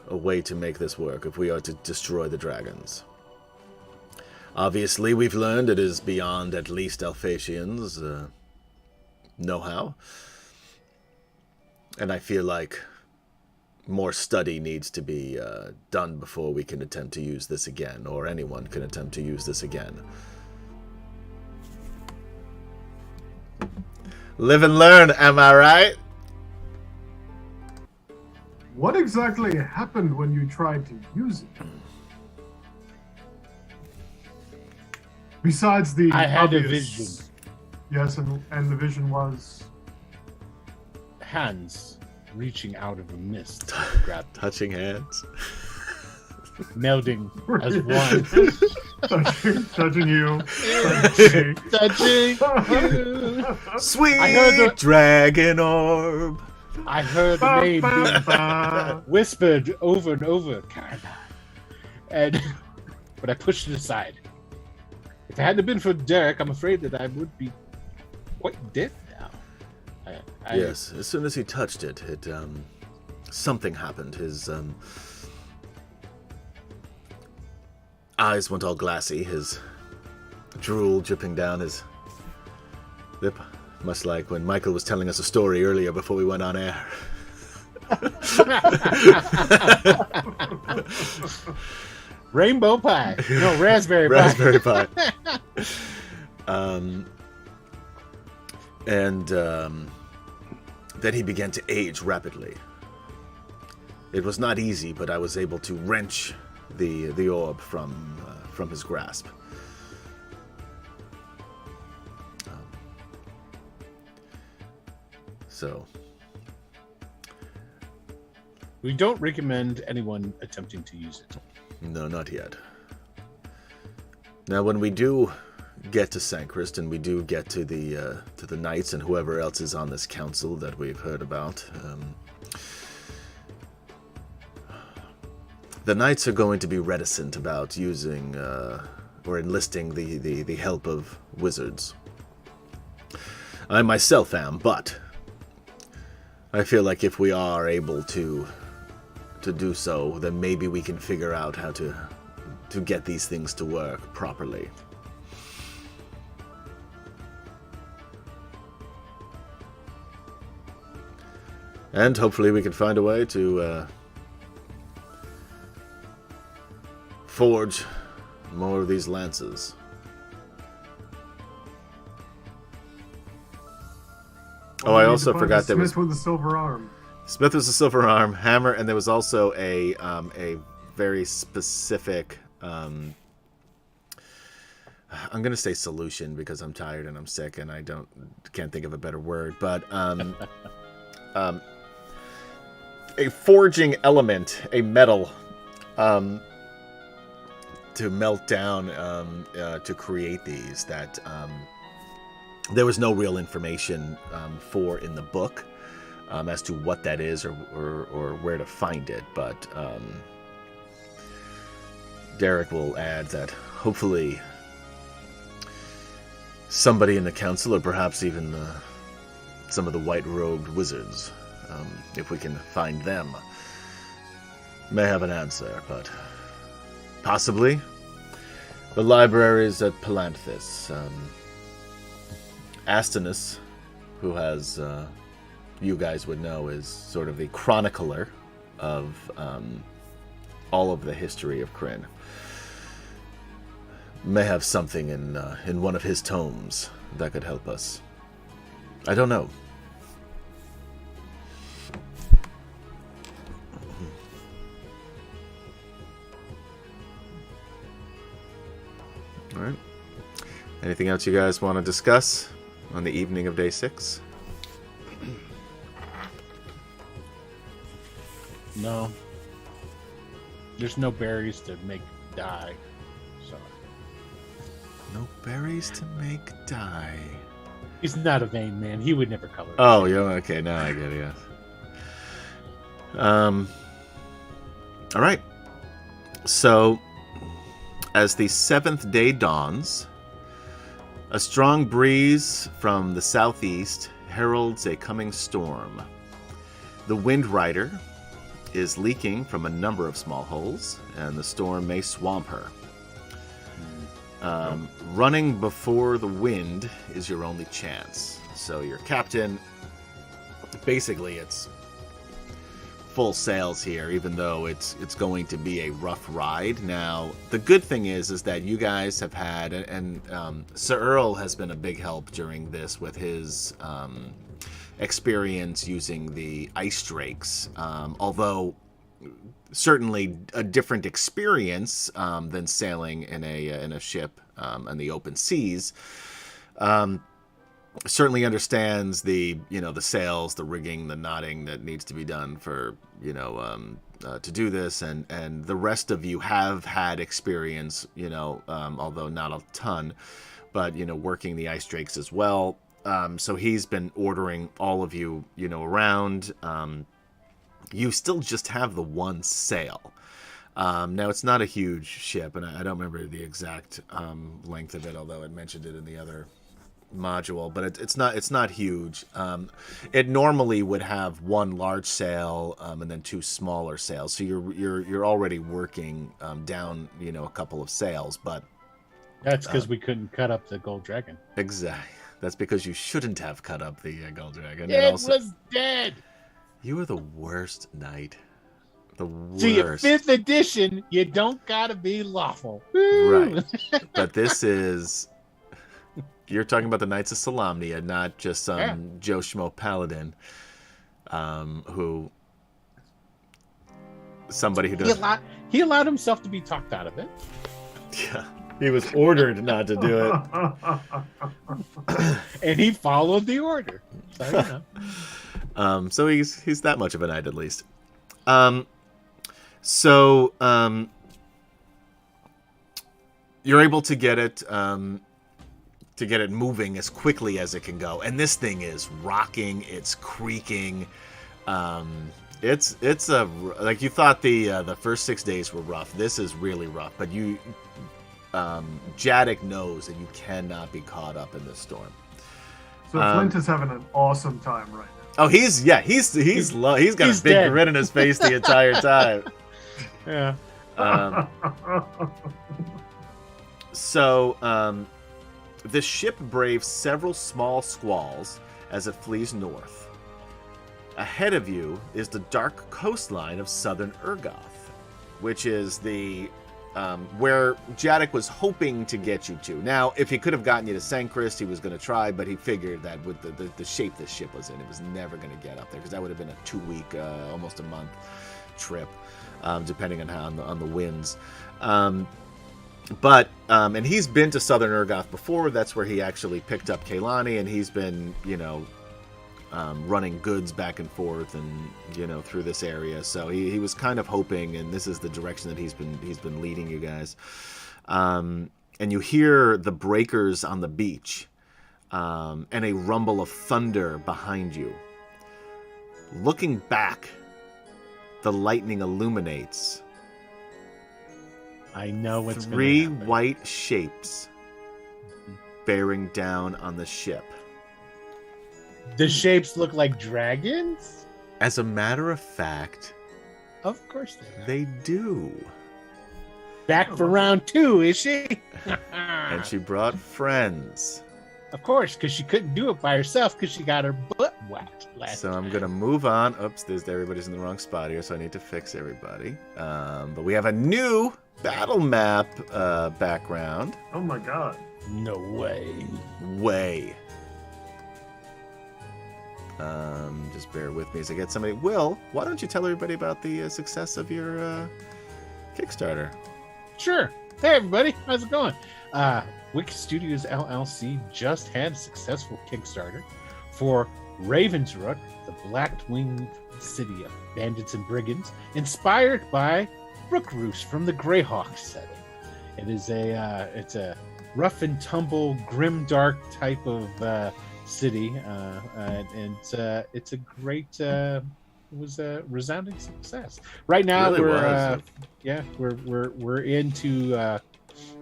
a way to make this work if we are to destroy the dragons. Obviously, we've learned it is beyond at least Alphatians' know-how. And I feel like more study needs to be done before we can attempt to use this again, or anyone can attempt to use this again. Live and learn, am I right? What exactly happened when you tried to use it? Besides the I had obvious, a vision. Yes, and the vision was Hands reaching out of the mist to grab them, Touching hands. melding as one. touching you. Touching you. Sweet I heard the- dragon orb. I heard the name being whispered over and over, Caroline. But I pushed it aside. If it hadn't been for Derek, I'm afraid that I would be quite dead now. Yes, as soon as he touched it, something happened. His eyes went all glassy, his drool dripping down his lip. Much like when Michael was telling us a story earlier before we went on air. Rainbow pie. No, raspberry pie. Raspberry pie. Then he began to age rapidly. It was not easy, but I was able to wrench the orb from his grasp. So we don't recommend anyone attempting to use it. No, not yet. Now, when we do get to Sankrist and we do get to the knights and whoever else is on this council that we've heard about, the knights are going to be reticent about using or enlisting the help of wizards. I myself am, but I feel like if we are able to do so, then maybe we can figure out how to get these things to work properly. And hopefully we can find a way to forge more of these lances. Oh, I also forgot there was Smith with the silver arm. Smith was a silver arm, hammer, and there was also a very specific. I'm gonna say solution because I'm tired and I'm sick and I can't think of a better word, but a forging element, a metal, to melt down to create these that there was no real information for in the book as to what that is or where to find it, but Derek will add that hopefully somebody in the council, or perhaps even some of the white-robed wizards, if we can find them, may have an answer, but possibly the libraries at Palanthus. Astinus, who has, you guys would know, is sort of the chronicler of all of the history of Kryn. May have something in one of his tomes that could help us. I don't know. All right. Anything else you guys want to discuss on the evening of day 6? No. There's no berries to make dye. So. No berries to make dye. He's not a vain man. He would never color. Oh, yeah. Okay, now I get it. Yes. All right. So, as the 7th day dawns, a strong breeze from the southeast heralds a coming storm. The Wind Rider is leaking from a number of small holes, and the storm may swamp her. Running before the wind is your only chance. So your captain, basically it's full sails here, even though it's going to be a rough ride. Now, the good thing is that you guys have had, and Sir Earl has been a big help during this with his experience using the ice drakes, although certainly a different experience than sailing in a ship in the open seas. Certainly understands the sails, the rigging, the knotting that needs to be done for to do this, and the rest of you have had experience, although not a ton, but working the ice drakes as well. So he's been ordering all of you, around. You still just have the one sail. Now, it's not a huge ship, and I don't remember the exact length of it, although it mentioned it in the other module, but it's not huge. It normally would have one large sail and then two smaller sails, so you're already working down a couple of sails, but that's because we couldn't cut up the gold dragon. Exactly. That's because you shouldn't have cut up the gold dragon. It was dead. You were the worst knight. The worst. See, 5th edition, you don't gotta be lawful. Right. But this is... You're talking about the Knights of Solamnia, not just some Joe Schmo paladin who... Somebody who does... He allowed himself to be talked out of it. Yeah. He was ordered not to do it. And he followed the order. So, you know. So he's that much of a knight at least. You're able to get it moving as quickly as it can go, and this thing is rocking, it's creaking. It's like you thought the first 6 days were rough. This is really rough, but Jadek knows that you cannot be caught up in this storm. So Flint is having an awesome time right now. Oh, he's got a big grin in his face the entire time. Yeah. The ship braves several small squalls as it flees north. Ahead of you is the dark coastline of southern Urgoth, which is the where Jadek was hoping to get you to. Now, if he could have gotten you to Sanchrist, he was going to try, but he figured that with the shape this ship was in, it was never going to get up there, because that would have been a 2-week, almost a month trip, depending on the winds. And he's been to southern Urgoth before. That's where he actually picked up Kaylani, and he's been, running goods back and forth and through this area. So he was kind of hoping, and this is the direction that he's been leading you guys. And you hear the breakers on the beach, and a rumble of thunder behind you. Looking back, the lightning illuminates. I know what's 3 white shapes bearing down on the ship. The shapes look like dragons? As a matter of fact, of course they do. Back for round 2, is she? And she brought friends. Of course, because she couldn't do it by herself because she got her butt whacked last time. I'm going to move on. Oops, everybody's in the wrong spot here, so I need to fix everybody. But we have a new battle map background. Oh my god. No way. Just bear with me as I get somebody. Will, why don't you tell everybody about the success of your Kickstarter? Sure. Hey, everybody. How's it going? Wicked Studios LLC just had a successful Kickstarter for Ravensrook, the Black-Winged City of Bandits and Brigands, inspired by Rook Roost from the Greyhawk setting. It is it's a rough and tumble, grim, dark type of city, and it's a great. It was a resounding success. Right now, really we're into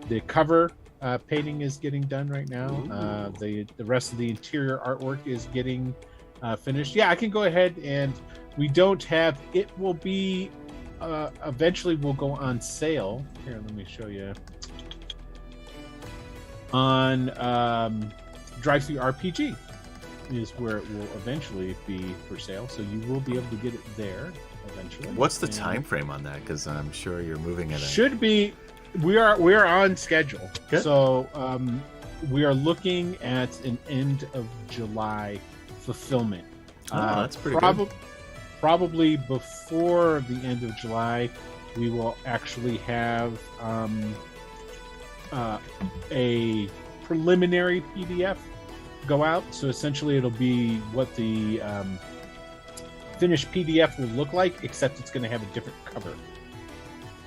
the cover painting is getting done right now. The rest of the interior artwork is getting finished. Yeah, I can go ahead, and we don't have. It will be eventually will go on sale. Here, let me show you. On Drive-Thru RPG is where it will eventually be for sale, so you will be able to get it there eventually. What's the time frame on that? Because I'm sure you're moving it. Should be. We are on schedule. Good. So we are looking at an end of July fulfillment. That's pretty good. Probably before the end of July, we will actually have a preliminary PDF go out. So essentially it'll be what the finished PDF will look like, except it's going to have a different cover.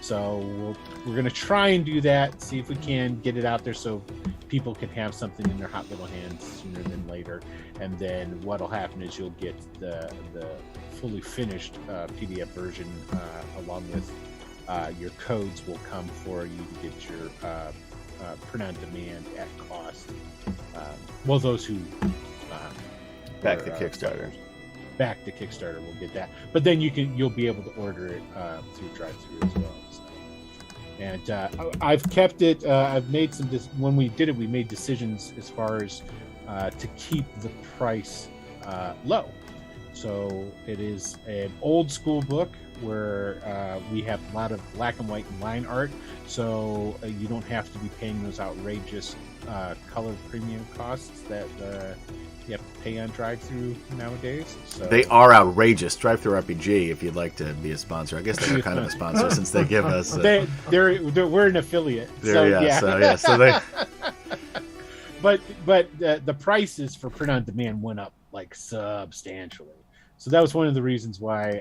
So we're going to try and do that, see if we can get it out there so people can have something in their hot little hands sooner than later. And then what'll happen is you'll get the fully finished PDF version along with your codes will come for you to get your print on demand at cost. Well, those who back the Kickstarter. Back to Kickstarter will get that, but then you'll be able to order it through Drive-Thru as well. So. And I've kept it. I've made some. When we did it, we made decisions as far as to keep the price low. So it is an old school book where we have a lot of black and white line art, so you don't have to be paying those outrageous color premium costs that you have to pay on drive-through nowadays. So they are outrageous. Drive-through RPG, if you'd like to be a sponsor. I guess they're kind of a sponsor since they give us. we're an affiliate. So they. But the prices for print on demand went up like substantially. So that was one of the reasons why.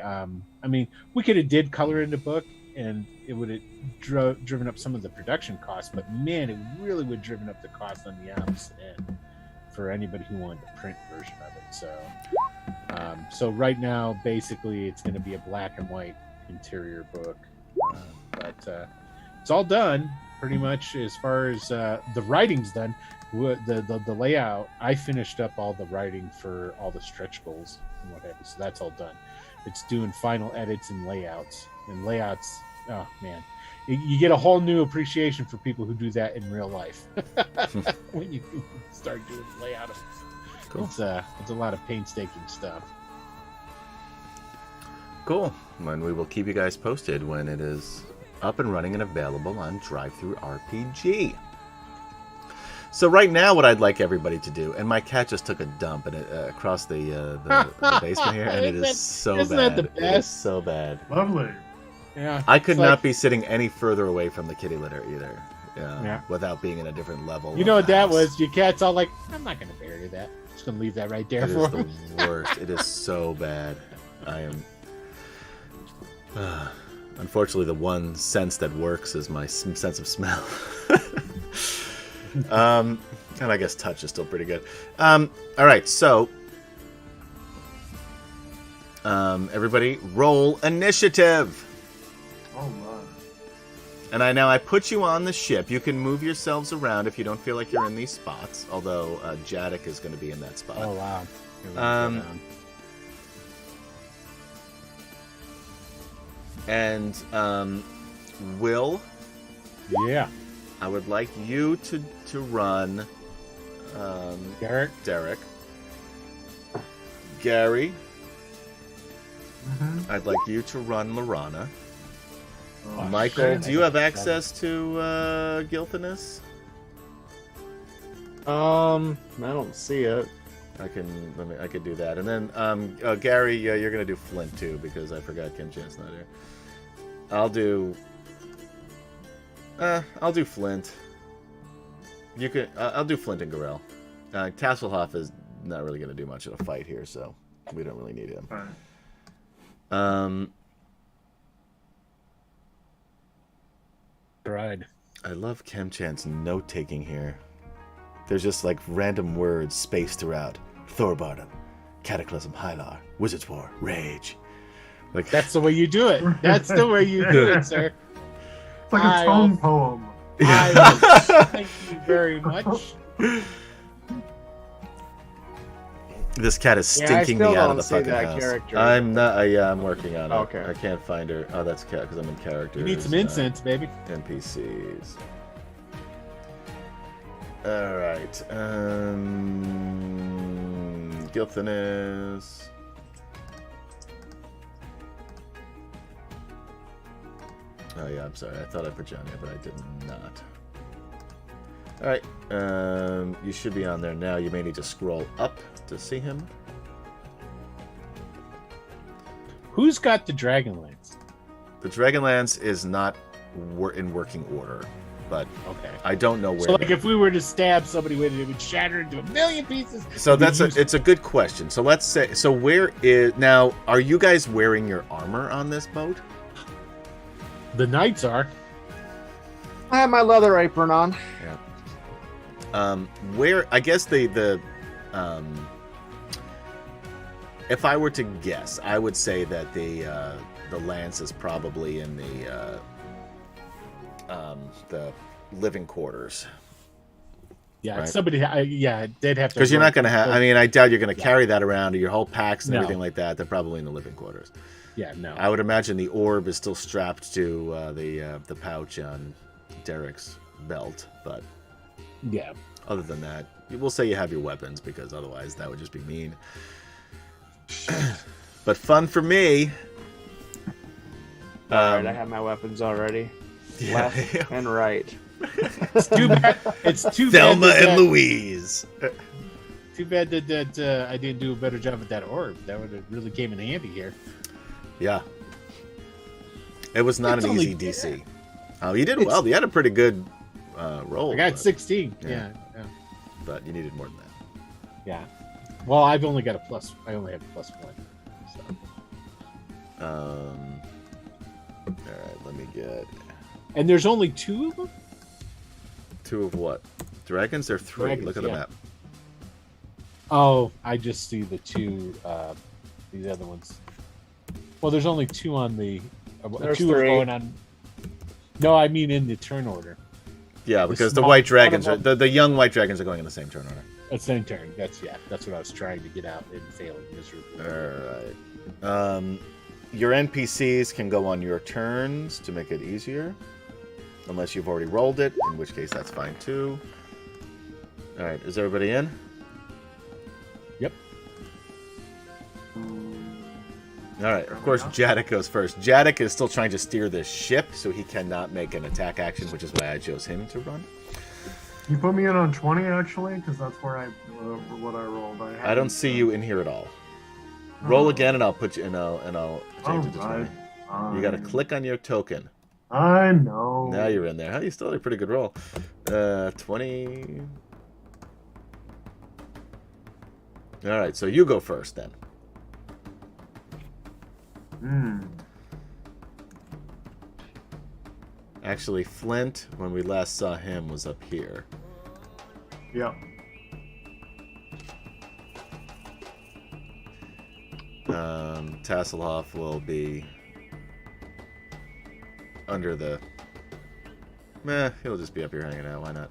I mean, we could have did color in the book, and it would have driven up some of the production costs. But man, it really would have driven up the cost on the ops and for anybody who wanted the print version of it. So right now, basically, it's going to be a black and white interior book, but it's all done pretty much as far as the writing's done. The layout, I finished up all the writing for all the stretch goals and what have you, so that's all done. It's doing final edits and layouts. Oh man, you get a whole new appreciation for people who do that in real life when you start doing the layout. Cool. It's a lot of painstaking stuff. Cool. And we will keep you guys posted when it is up and running and available on Drive-Thru RPG. So right now, what I'd like everybody to do, and my cat just took a dump across the basement here, and it is so bad. Isn't that the best? It is so bad. Lovely. Yeah. I could not be sitting any further away from the kitty litter either, Yeah. without being in a different level. You know what that house. was? Your cat's all like, I'm not going to bury that. I'm just going to leave that right there It for is him. the worst. It is so bad. I am. Unfortunately, the one sense that works is my sense of smell. And I guess touch is still pretty good. All right, so everybody, roll initiative. Oh my. And I put you on the ship. You can move yourselves around if you don't feel like you're in these spots. Although Jadek is going to be in that spot. Oh wow. And Will, Yeah. I would like you to run Derek. Gary, Mm-hmm. I'd like you to run Lorana. Oh, Michael, shit. do you have access to Gilthanus? I don't see it. I could do that, and then Gary, you're gonna do Flint too because I forgot Kim Chan's not here. I'll do Flint. You can. I'll do Flint and Gorell. Tasselhoff is not really gonna do much of a fight here, so we don't really need him. All right. Tried. I love Kim Chan's note taking here. There's just like random words spaced throughout. Thorbarden, Cataclysm, Hylar, Wizard's War, Rage. Like That's the way you do it. That's the way you do it, sir. It's like a tone poem. Thank you very much. This cat is Yeah, I stinking still me out of don't the see fucking that house. character. I'm not. Yeah, I'm working on it. Okay. I can't find her. Oh, that's cat because I'm in characters. You need some incense, baby. NPCs. All right. Gilthanus. Oh yeah, I'm sorry. I thought I put Johnny, but I did not. All right. You should be on there now. You may need to scroll up to see him. Who's got the DragonLance? The DragonLance is not in working order, but Okay. I don't know where. So, like, if we were to stab somebody with it, it would shatter into a million pieces. So it's a good question. So let's say, so where is now? Are you guys wearing your armor on this boat? The knights are. I have my leather apron on. Where I guess the if I were to guess, I would say that the lance is probably in the living quarters. Yeah, Right. somebody. Yeah, they'd have to. Because you're not going to have. I mean, I doubt you're going to Yeah. carry that around, or your whole packs and No. everything like that. They're probably in the living quarters. Yeah, no. I would imagine the orb is still strapped to the pouch on Derek's belt, but Yeah. Other than that, we'll say you have your weapons because otherwise that would just be mean. But fun for me. Alright, I have my weapons already. Yeah. Left and right. It's too bad. It's too Thelma bad. and Louise. Too bad that I didn't do a better job at that orb. That would have really came in handy here. Yeah. It was not It's an only- easy DC. Oh, you did well. You had a pretty good roll. I got but- 16. Yeah. Yeah. But you needed more than that. Yeah. Well, I've only got a plus. I only have a +1. So. All right, let me get And there's only 2 of them? 2 of what? Dragons? There are 3. Dragons, Look at the yeah. map. Oh, I just see the 2. These other ones. Well, there's only 2 on the. There's 2 are 3. going on. No, I mean in the turn order. Yeah, because the small- white dragons one are of the young white dragons are going in the same turn order. Same turn. That's what I was trying to get out and failing miserably. All right. Your NPCs can go on your turns to make it easier, unless you've already rolled it, in which case that's fine too. All right, is everybody in? Yep. All right. Of course, Jadek goes first. Jadek is still trying to steer this ship, so he cannot make an attack action, which is why I chose him to run. You put me in on 20 actually, because that's where what I rolled. I don't see you in here at all. Roll again, and I'll put you, and I'll change it to 20. You got to click on your token. I know. Now you're in there. How you still had a pretty good roll. 20. All right, so you go first then. Actually, Flint, when we last saw him, was up here. Yeah. Tasselhoff will be under the... Meh, he'll just be up here hanging out. Why not?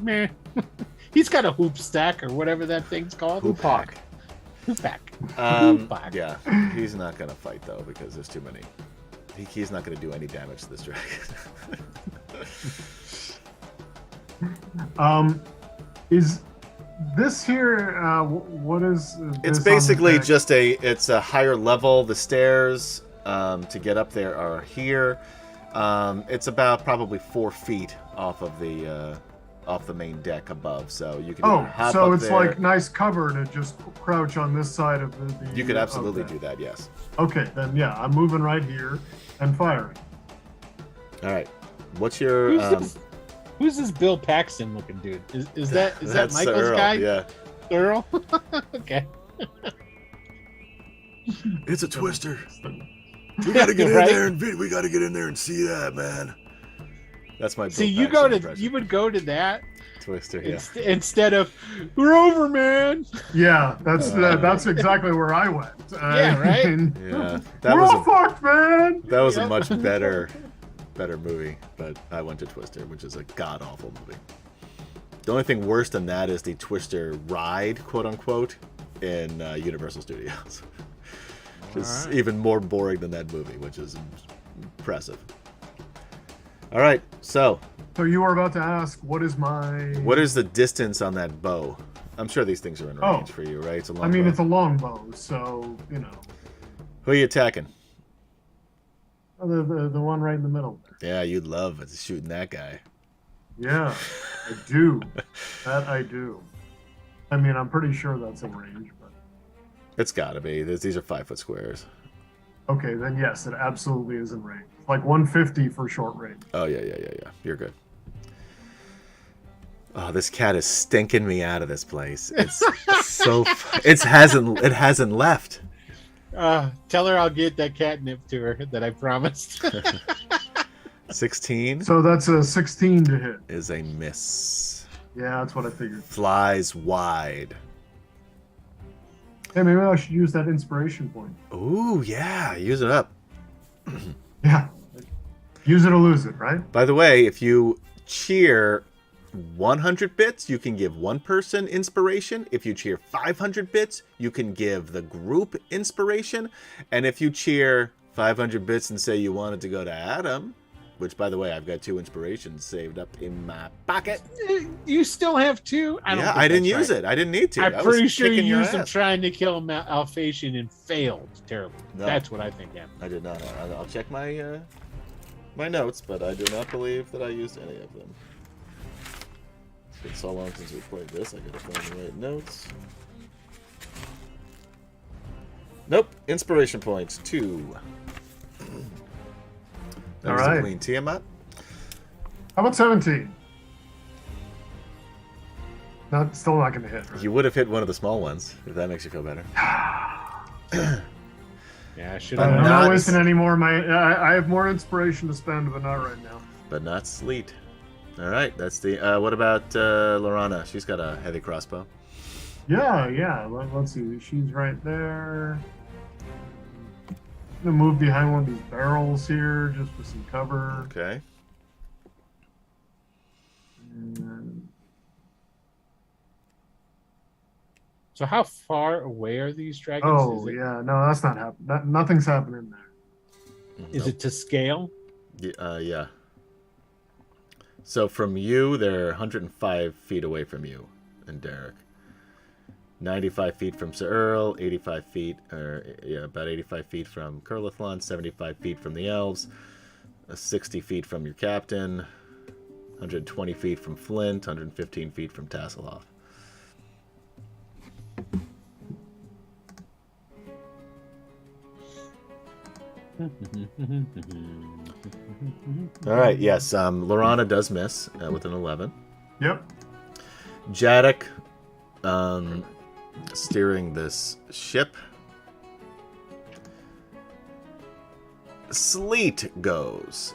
Meh. He's got a hoop stack or whatever that thing's called. Hoop pack. Hoop pack. Yeah, he's not going to fight, though, because there's too many. He's not going to do any damage to this dragon. Is this here? What is? It's this basically on the deck? just it's a higher level. The stairs to get up there are here. It's about probably 4 feet off of the main deck above, so you can hop so up it's there. like nice cover to just crouch on this side of the You could absolutely okay. do that, yes. Okay, then yeah, I'm moving right here and firing. All right, what's your Who's this Bill Paxton looking dude? Is that that's Michael's Earl, guy? Yeah, Earl. Okay. it's a twister. We gotta get in there and we gotta get in there and see that, man. That's my. See, Bill you go Paxton to impression. you would go to that Twister, yeah. instead of we're over, man. Yeah, that's exactly where I went. Yeah, right? Yeah, that We're was all fucked, man. That was a Yep. much better movie, but I went to Twister, which is a god awful movie. The only thing worse than that is the Twister ride, quote unquote, in Universal Studios, which is even more boring than that movie, which is impressive. All right, so So you were about to ask, what is the distance on that bow? I'm sure these things are in range for you, right? It's a long bow. it's a long bow, so you know. Who are you attacking? The one right in the middle. Yeah, you'd love shooting that guy. Yeah, I do. That I do. I mean, I'm pretty sure that's in range, but It's gotta be. These are 5-foot squares. okay, then yes, it absolutely is in range. Like 150 for short range. Oh yeah. You're good. Oh, this cat is stinking me out of this place. It's it hasn't left. Tell her I'll get that catnip to her that I promised. 16 So that's a 16 to hit. is a miss. Yeah, that's what I figured. Flies wide. Hey, maybe I should use that inspiration point. Ooh, yeah, use it up. Yeah. Use it or lose it, right? By the way, if you cheer 100 bits, you can give one person inspiration. If you cheer 500 bits, you can give the group inspiration. And if you cheer 500 bits and say you wanted to go to Adam, Which, by the way, I've got 2 inspirations saved up in my pocket. You still have 2? I didn't use it. I didn't need to. I'm pretty sure you used them trying to kill Alphasian and failed terribly. No, that's what I think happened. I did not. I'll check my my notes, but I do not believe that I used any of them. It's been so long since we played this, I gotta find the right notes. Nope. Inspiration points, 2. That was the Queen Tiamat. How about 17? Still not going to hit. Right? You would have hit one of the small ones, if that makes you feel better. Yeah, I should have. I'm not wasting any more. I have more inspiration to spend, but not right now. But not Sleet. All right, that's the. What about Lorana? She's got a heavy crossbow. Yeah. Let's see. She's right there. I'm gonna move behind one of these barrels here just for some cover. Okay. So how far away are these dragons? Oh, yeah. No, that's not happening. Nothing's happening there. Is it to scale? Yeah. So from you, they're 105 feet away from you and Derek. 95 feet from Sir Earl, 85 feet, about 85 feet from Curlithlon, 75 feet from the elves, 60 feet from your captain, 120 feet from Flint, 115 feet from Tasselhoff. All right, yes, Lorana does miss with an 11. Yep. Jadok, steering this ship. Sleet goes.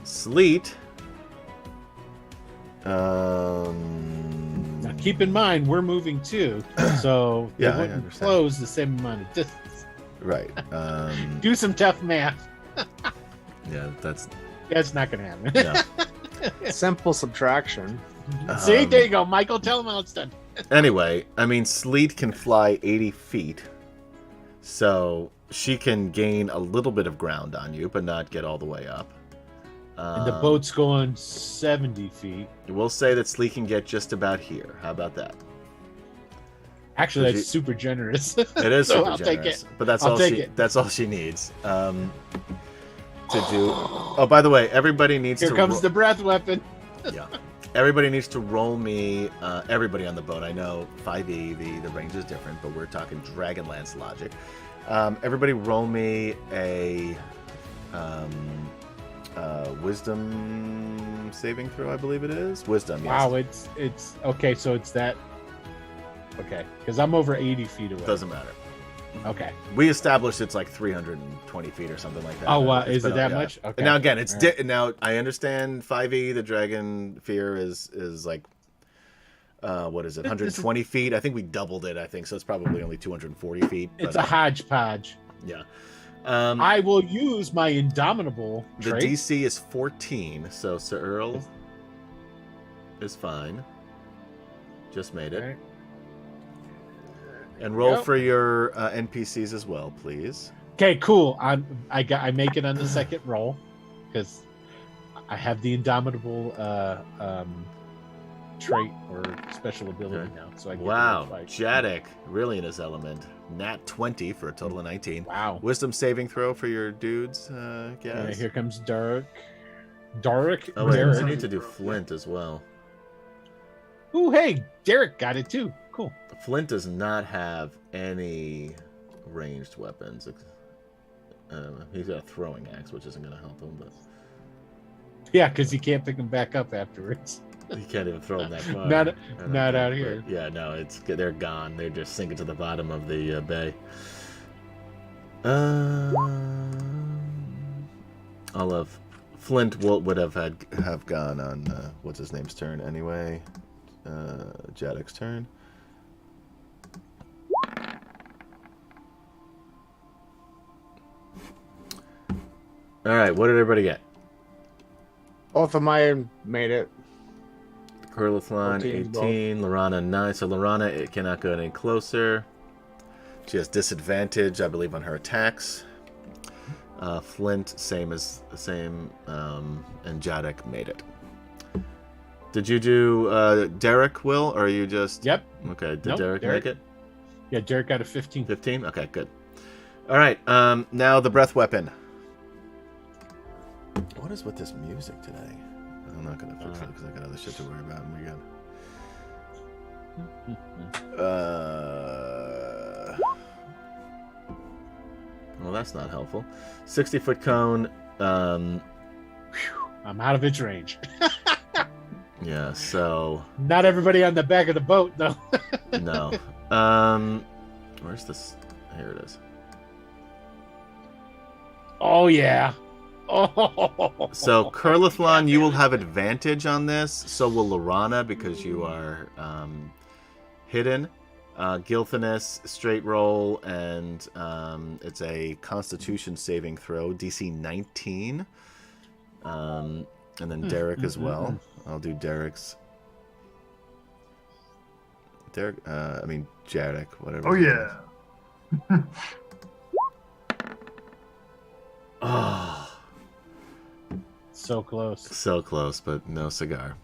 Sleet. Now keep in mind we're moving too, so yeah, they wouldn't close the same amount of distance. Right. Do some tough math. Yeah, that's not gonna happen. No. Simple subtraction. See, there you go, Michael. Tell him how it's done. Anyway, I mean, Sleet can fly 80 feet, so she can gain a little bit of ground on you, but not get all the way up. And the boat's going 70 feet. We'll say that Sleet can get just about here. How about that? Actually, that's super generous. It is so super I'll generous, take it. but that's all she needs to do. Oh, by the way, everybody needs Here to. Here comes the breath weapon. Yeah. Everybody needs to roll me, everybody on the boat. I know 5e, the range is different, but we're talking Dragonlance logic. Everybody roll me a wisdom saving throw, I believe it is. Wisdom, yes. Wow, it's okay, so it's that. Okay, because I'm over 80 feet away. Doesn't matter. Okay. We established it's like 320 feet or something like that. Oh, is it that much? Okay. Now again, it's now I understand 5e. The dragon fear is like what is it? 120 feet. I think we doubled it. I think so. It's probably only 240 feet. It's a hodgepodge. Yeah. I will use my indomitable trait. The DC is 14, so Sir Earl is fine. Just made it. Right. And roll for your NPCs as well, please. Okay, cool. I make it on the second roll because I have the indomitable trait or special ability now. So I get Jadok really in his element. Nat 20 for a total of 19. Wow. Wisdom saving throw for your dudes, guys. Here comes Derek. Oh, wait, I need to do Flint as well. Ooh, hey, Derek got it too. Cool. Flint does not have any ranged weapons. He's got a throwing axe, which isn't going to help him. But yeah, because he can't pick them back up afterwards. He can't even throw them that far. not out here. Yeah, no, they're gone. They're just sinking to the bottom of the bay. All of Flint would have gone on what's his name's turn anyway. Jadok's turn. All right, what did everybody get? Both of mine made it. Curlithlon 18, Lorana 9. So Lorana, it cannot go any closer. She has disadvantage, I believe, on her attacks. Flint, same, and Jadek made it. Did you do Derek, Will, or are you just... Yep. Okay, did Nope, Derek make it? Yeah, Derek got a 15. 15? Okay, good. All right, now the breath weapon. What is with this music today? I'm not going to fix it because I got other shit to worry about and we're good. Well, that's not helpful. 60-foot cone. I'm out of its range. Yeah, so... Not everybody on the back of the boat, though. No. Where's this? Here it is. Oh, yeah. Oh. So, Curlithlon, you will have advantage on this. So will Lorana, because you are hidden. Gilthanus, straight roll, and it's a Constitution saving throw, DC 19. And then Derek as well. I'll do Derek's. Jarek, whatever. Oh, yeah. Oh. So close. So close, but no cigar.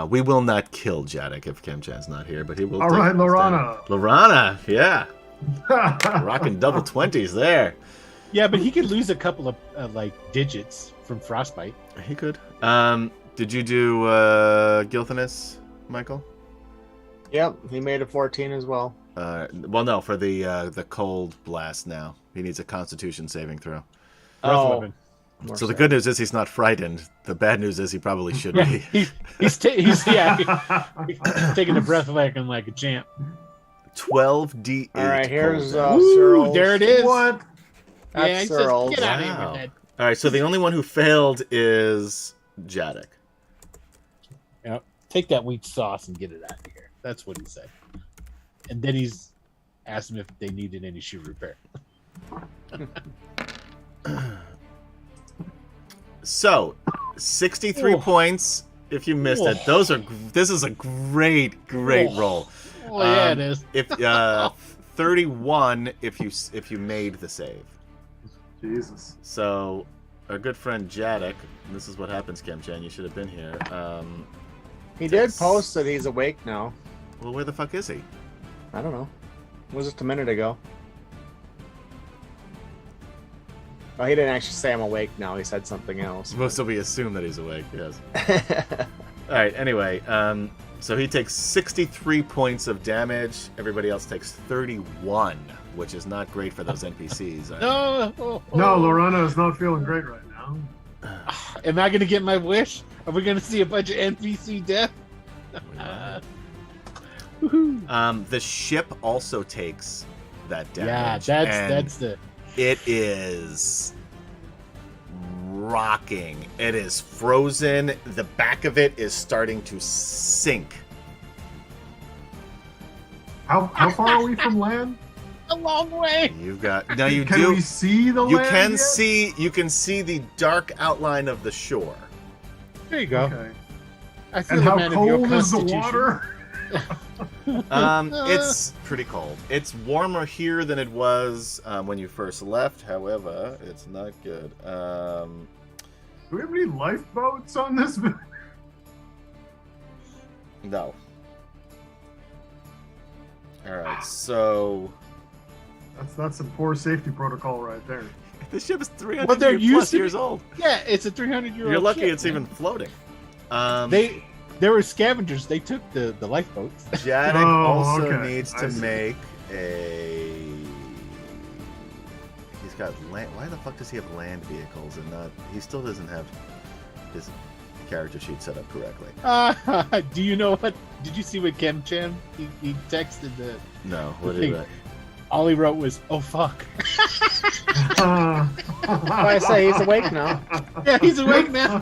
We will not kill Jadek if Kemchan's not here, but he will. All right, Lorana. Lorana, yeah. Rocking double 20s there. Yeah, but he could lose a couple of digits from frostbite. He could. Did you do Gilthanus, Michael? Yep, he made a 14 as well. Well, no, for the cold blast now. He needs a Constitution saving throw. Weapon. So the good news is he's not frightened. The bad news is he probably should be. He's taking a breath weapon like a champ. 12d8. All right, here's Ooh, there it is. What? Yeah, That's he says, Searles. get out of here Wow. with that. All right, so the only one who failed is Jadek. Yep. Take that wheat sauce and get it out of here. That's what he said. And then he's asked him if they needed any shoe repair. So, 63 points if you missed it. This is a great roll. Oh, yeah, it is. If 31 if you made the save. Jesus. So, our good friend Jadek, and this is what happens, Kemchan, you should have been here. He did post that he's awake now. Well, where the fuck is he? I don't know. It was just a minute ago. Oh, he didn't actually say I'm awake now. He said something else. Most of we assume that he's awake, yes. All right, anyway, so he takes 63 points of damage. Everybody else takes 31, which is not great for those NPCs. No, No, Lorana is not feeling great right now. Am I going to get my wish? Are we going to see a bunch of NPC death? The ship also takes that damage. Yeah, that's the... It is rocking. It is frozen. The back of it is starting to sink. How far are we from land? A long way. You've got now. You Can do. we see the You land can yet? see. You can see the dark outline of the shore. There you go. Okay. I feel And a how man of your cold is the constitution. water? It's pretty cold. It's warmer here than it was when you first left. However, it's not good. Do we have any lifeboats on this? No. All right, so That's some poor safety protocol right there. the ship is 300 But they're used plus to years be- old. Yeah, it's a 300-year-old You're lucky ship, it's man. even floating. They were scavengers. They took the lifeboats. Jadek Oh, also okay. needs I to see. make a. He's got land. Why the fuck does he have land vehicles and not? He still doesn't have his character sheet set up correctly. Do you know what? Did you see what Kem Chan? He texted the. No, what Thing. is that? All he wrote was, "Oh fuck." I say he's awake now. Yeah, he's awake now.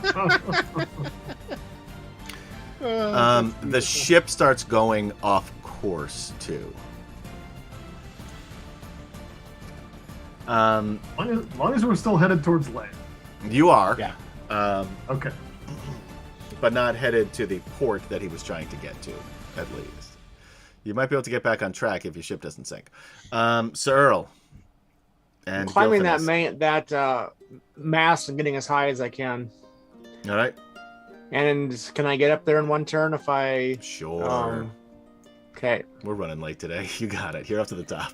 The ship starts going off course too. As long as we're still headed towards land. You are, Yeah. Okay. but not headed to the port that he was trying to get to, at least. You might be able to get back on track if your ship doesn't sink. Sir Earl, and climbing Gilfinus. mast and getting as high as I can. All right. And can I get up there in one turn if I? Sure. Okay. We're running late today. You got it. You're up to the top.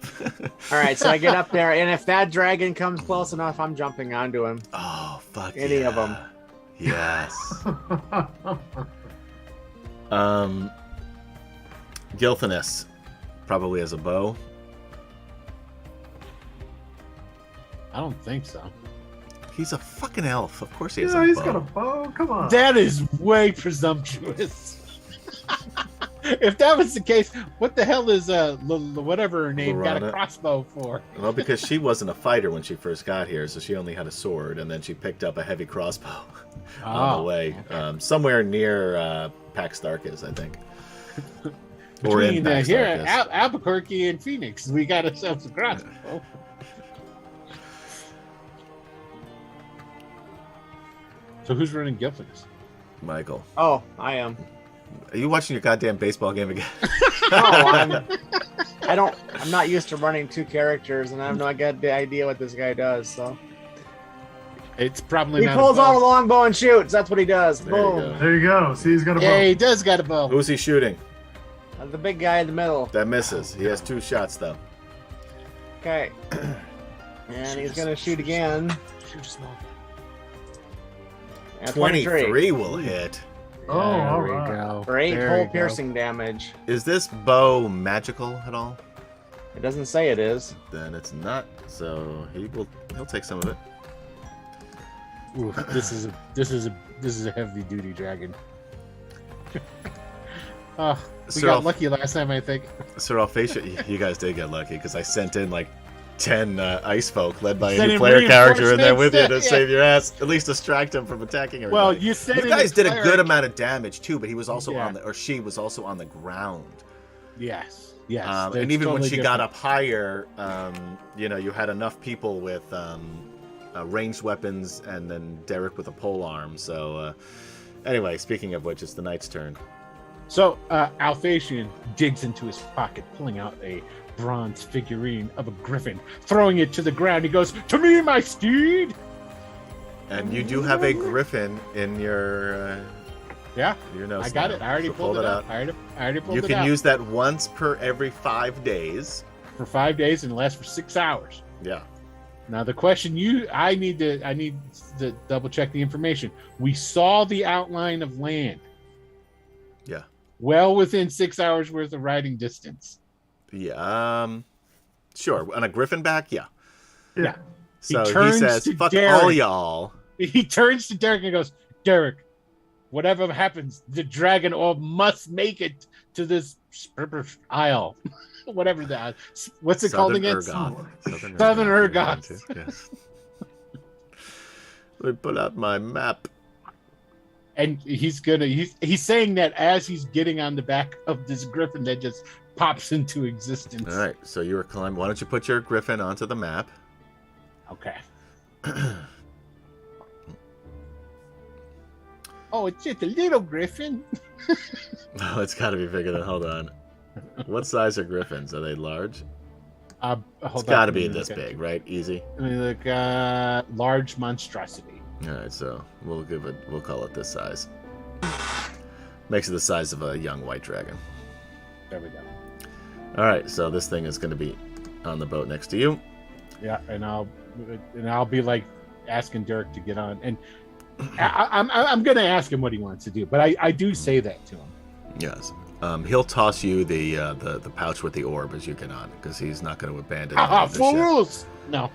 All right, so I get up there, and if that dragon comes close enough, I'm jumping onto him. Oh, fuck Any of them. Yes. Gilfinus probably has a bow. I don't think so. He's a fucking elf. Of course he has Yeah, a he's bow. got a bow. Come on. That is way presumptuous. If that was the case, what the hell is whatever her name got a Lorana. crossbow for? Well, because she wasn't a fighter when she first got here, so she only had a sword, and then she picked up a heavy crossbow on the way. Somewhere near Pax Starkis, I think. Or in Between Pax here, Starkis. Albuquerque and Phoenix, we got ourselves a crossbow. So who's running Gilfinus? Michael. Oh, I am. Are you watching your goddamn baseball game again? No, I'm not used to running two characters, and I have no idea what this guy does. So It's probably he not pulls a bow. out a longbow and shoots. That's what he does. There you Boom. go. There you go. See, he's got a bow. Yeah, he does got a bow. Who's he shooting? The big guy in the middle. That misses. He has 2 shots, though. Okay. And he's gonna shoot again. Shoot a small guy. At 23 will hit. Oh, all There we right. go. For 8 There hole we go. piercing damage. Is this bow magical at all? It doesn't say it is. Then it's not. So he'll take some of it. Ooh, this is a heavy duty dragon. Oh, we Sir got Alf- lucky last time, I think. Sir Alphatia, you guys did get lucky because I sent in like 10 ice folk led by a Sent new in player character in there with you to reinforcements, save your ass. At least distract him from attacking everybody. Well, you said you guys did a good amount of damage too, but he was also Yeah. on the, or she was also on the ground. Yes, yes. And even when totally she got different. up higher, you had enough people with ranged weapons, and then Derek with a pole arm. So, anyway, speaking of which, it's the knight's turn. So, Alphasian digs into his pocket, pulling out a bronze figurine of a griffin, throwing it to the ground. He goes, "To me, my steed!" And you do have a griffin in your Yeah, notes. I got now, it. I already so pulled pull it out. I already pulled You it can out. use that once per every 5 days. For 5 days and it lasts for 6 hours. Yeah. Now the question I need to double check the information. We saw the outline of land. Yeah. Well within 6 hours worth of riding distance. Yeah. Sure. On a griffin back, yeah. Yeah. So he turns says, to "Fuck Derek. all y'all." He turns to Derek and goes, "Derek, whatever happens, the dragon orb must make it to this isle." Whatever that. What's it called again? Southern Southern Ergoth. Yes. Let me pull out my map. And he's saying that as he's getting on the back of this griffin that just pops into existence. All right. So you were climbing. Why don't you put your griffin onto the map? Okay. Oh, it's just a little griffin. Oh, it's got to be bigger than. Hold on. What size are griffins? Are they large? It's got to be this big, right? Easy. I mean, like large monstrosity. All right, so we'll call it this size. Makes it the size of a young white dragon. There we go. All right, so this thing is going to be on the boat next to you. Yeah, and I'll be like asking Derek to get on, and I'm gonna ask him what he wants to do, but I do say that to him. Yes. He'll toss you the pouch with the orb as you get on, because he's not going to abandon any of this shit. Fools! No.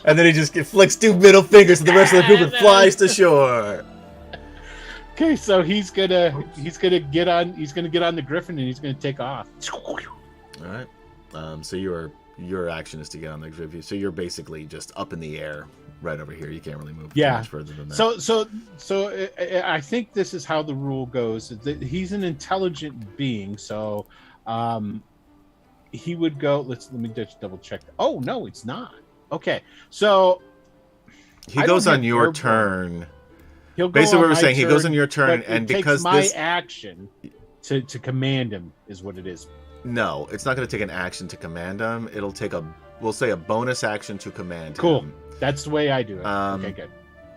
And then he just flicks 2 middle fingers, and the rest of the group and flies to shore. Okay, so he's gonna get on the griffin and he's gonna take off. All right. So your action is to get on the griffin. So you're basically just up in the air, right over here. You can't really move too much further than that. So I think this is how the rule goes. That he's an intelligent being, so he would go. Let me just double check. Oh no, it's not. Okay, so he goes on your turn. He'll go basically, on what we're my saying, he goes turn, on your turn, but and it takes because my this action to command him is what it is. no, it's not going to take an action to command him. It'll take a we'll say a bonus action to command Cool. him. That's the way I do it. Okay, good.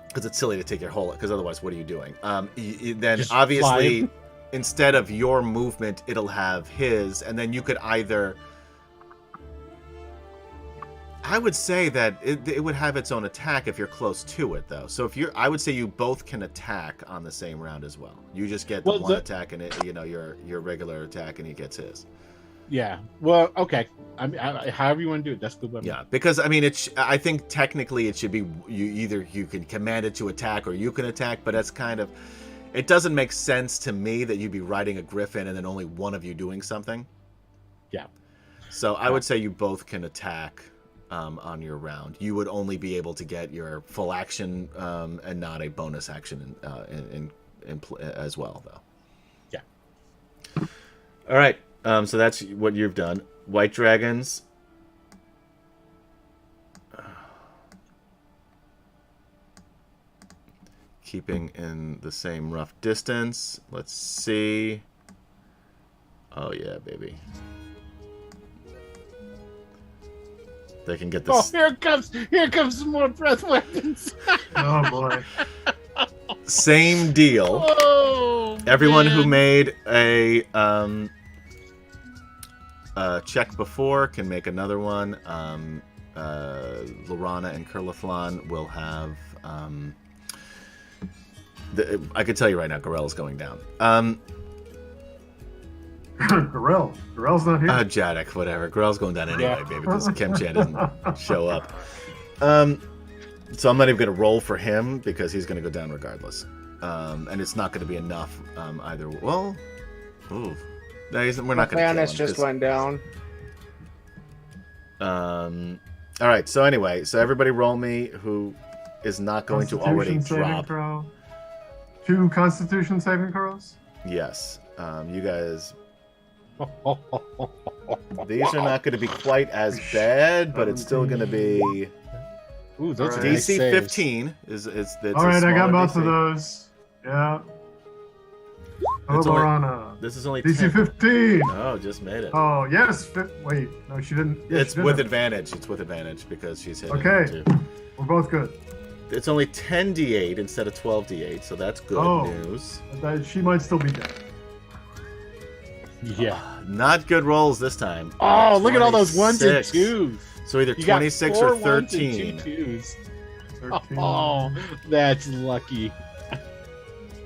Because it's silly to take your whole. Because otherwise, what are you doing? Then Just obviously, fly. instead of your movement, it'll have his, and then you could either. I would say that it would have its own attack if you're close to it, though. So if you're, I would say you both can attack on the same round as well. You just get the one attack, and your regular attack, and he gets his. Yeah. Well, okay. However you want to do it, that's good. Yeah, because I mean, I think technically it should be you can command it to attack or you can attack, but that's kind of. It doesn't make sense to me that you'd be riding a griffin and then only one of you doing something. Yeah. So I would say you both can attack on your round. You would only be able to get your full action and not a bonus action as well, though. Yeah. All right. So that's what you've done. White dragons. Keeping in the same rough distance. Let's see. Oh yeah, baby. They can get this. Oh, here comes some more breath weapons. Oh boy. Same deal. Oh, Everyone man. who made a check before can make another one. Lorana and Curlithlon will have. I could tell you right now, Gorell's going down. Gorell's not here. Jadek, whatever. Gorell's going down anyway, baby, because Kemchan doesn't show up. So I'm not even going to roll for him because he's going to go down regardless. And it's not going to be enough either. Well, ooh. No, we're not going to kill him. Just went down. All right. So anyway, everybody roll me who is not going to already drop. Throw. 2 Constitution saving throws. Yes. You guys. These are not going to be quite as bad, but it's still going to be. Ooh, those are DC nice 15 is all right, I got both DC. of those. Yeah. Oh, It's only- Lorana. This is only DC 10. 15. Oh, just made it. Oh yes. Wait, no, she didn't. Yeah, It's she with didn't. advantage. It's with advantage because she's hitting Okay. too. We're both good. It's only 10d8 instead of 12d8, so that's good news. She might still be dead. Yeah. Not good rolls this time. Oh, look at all those 1s and 26. 2s. So either You got 26 4 or 1s and 13. 2 2s. 13. Oh, that's lucky.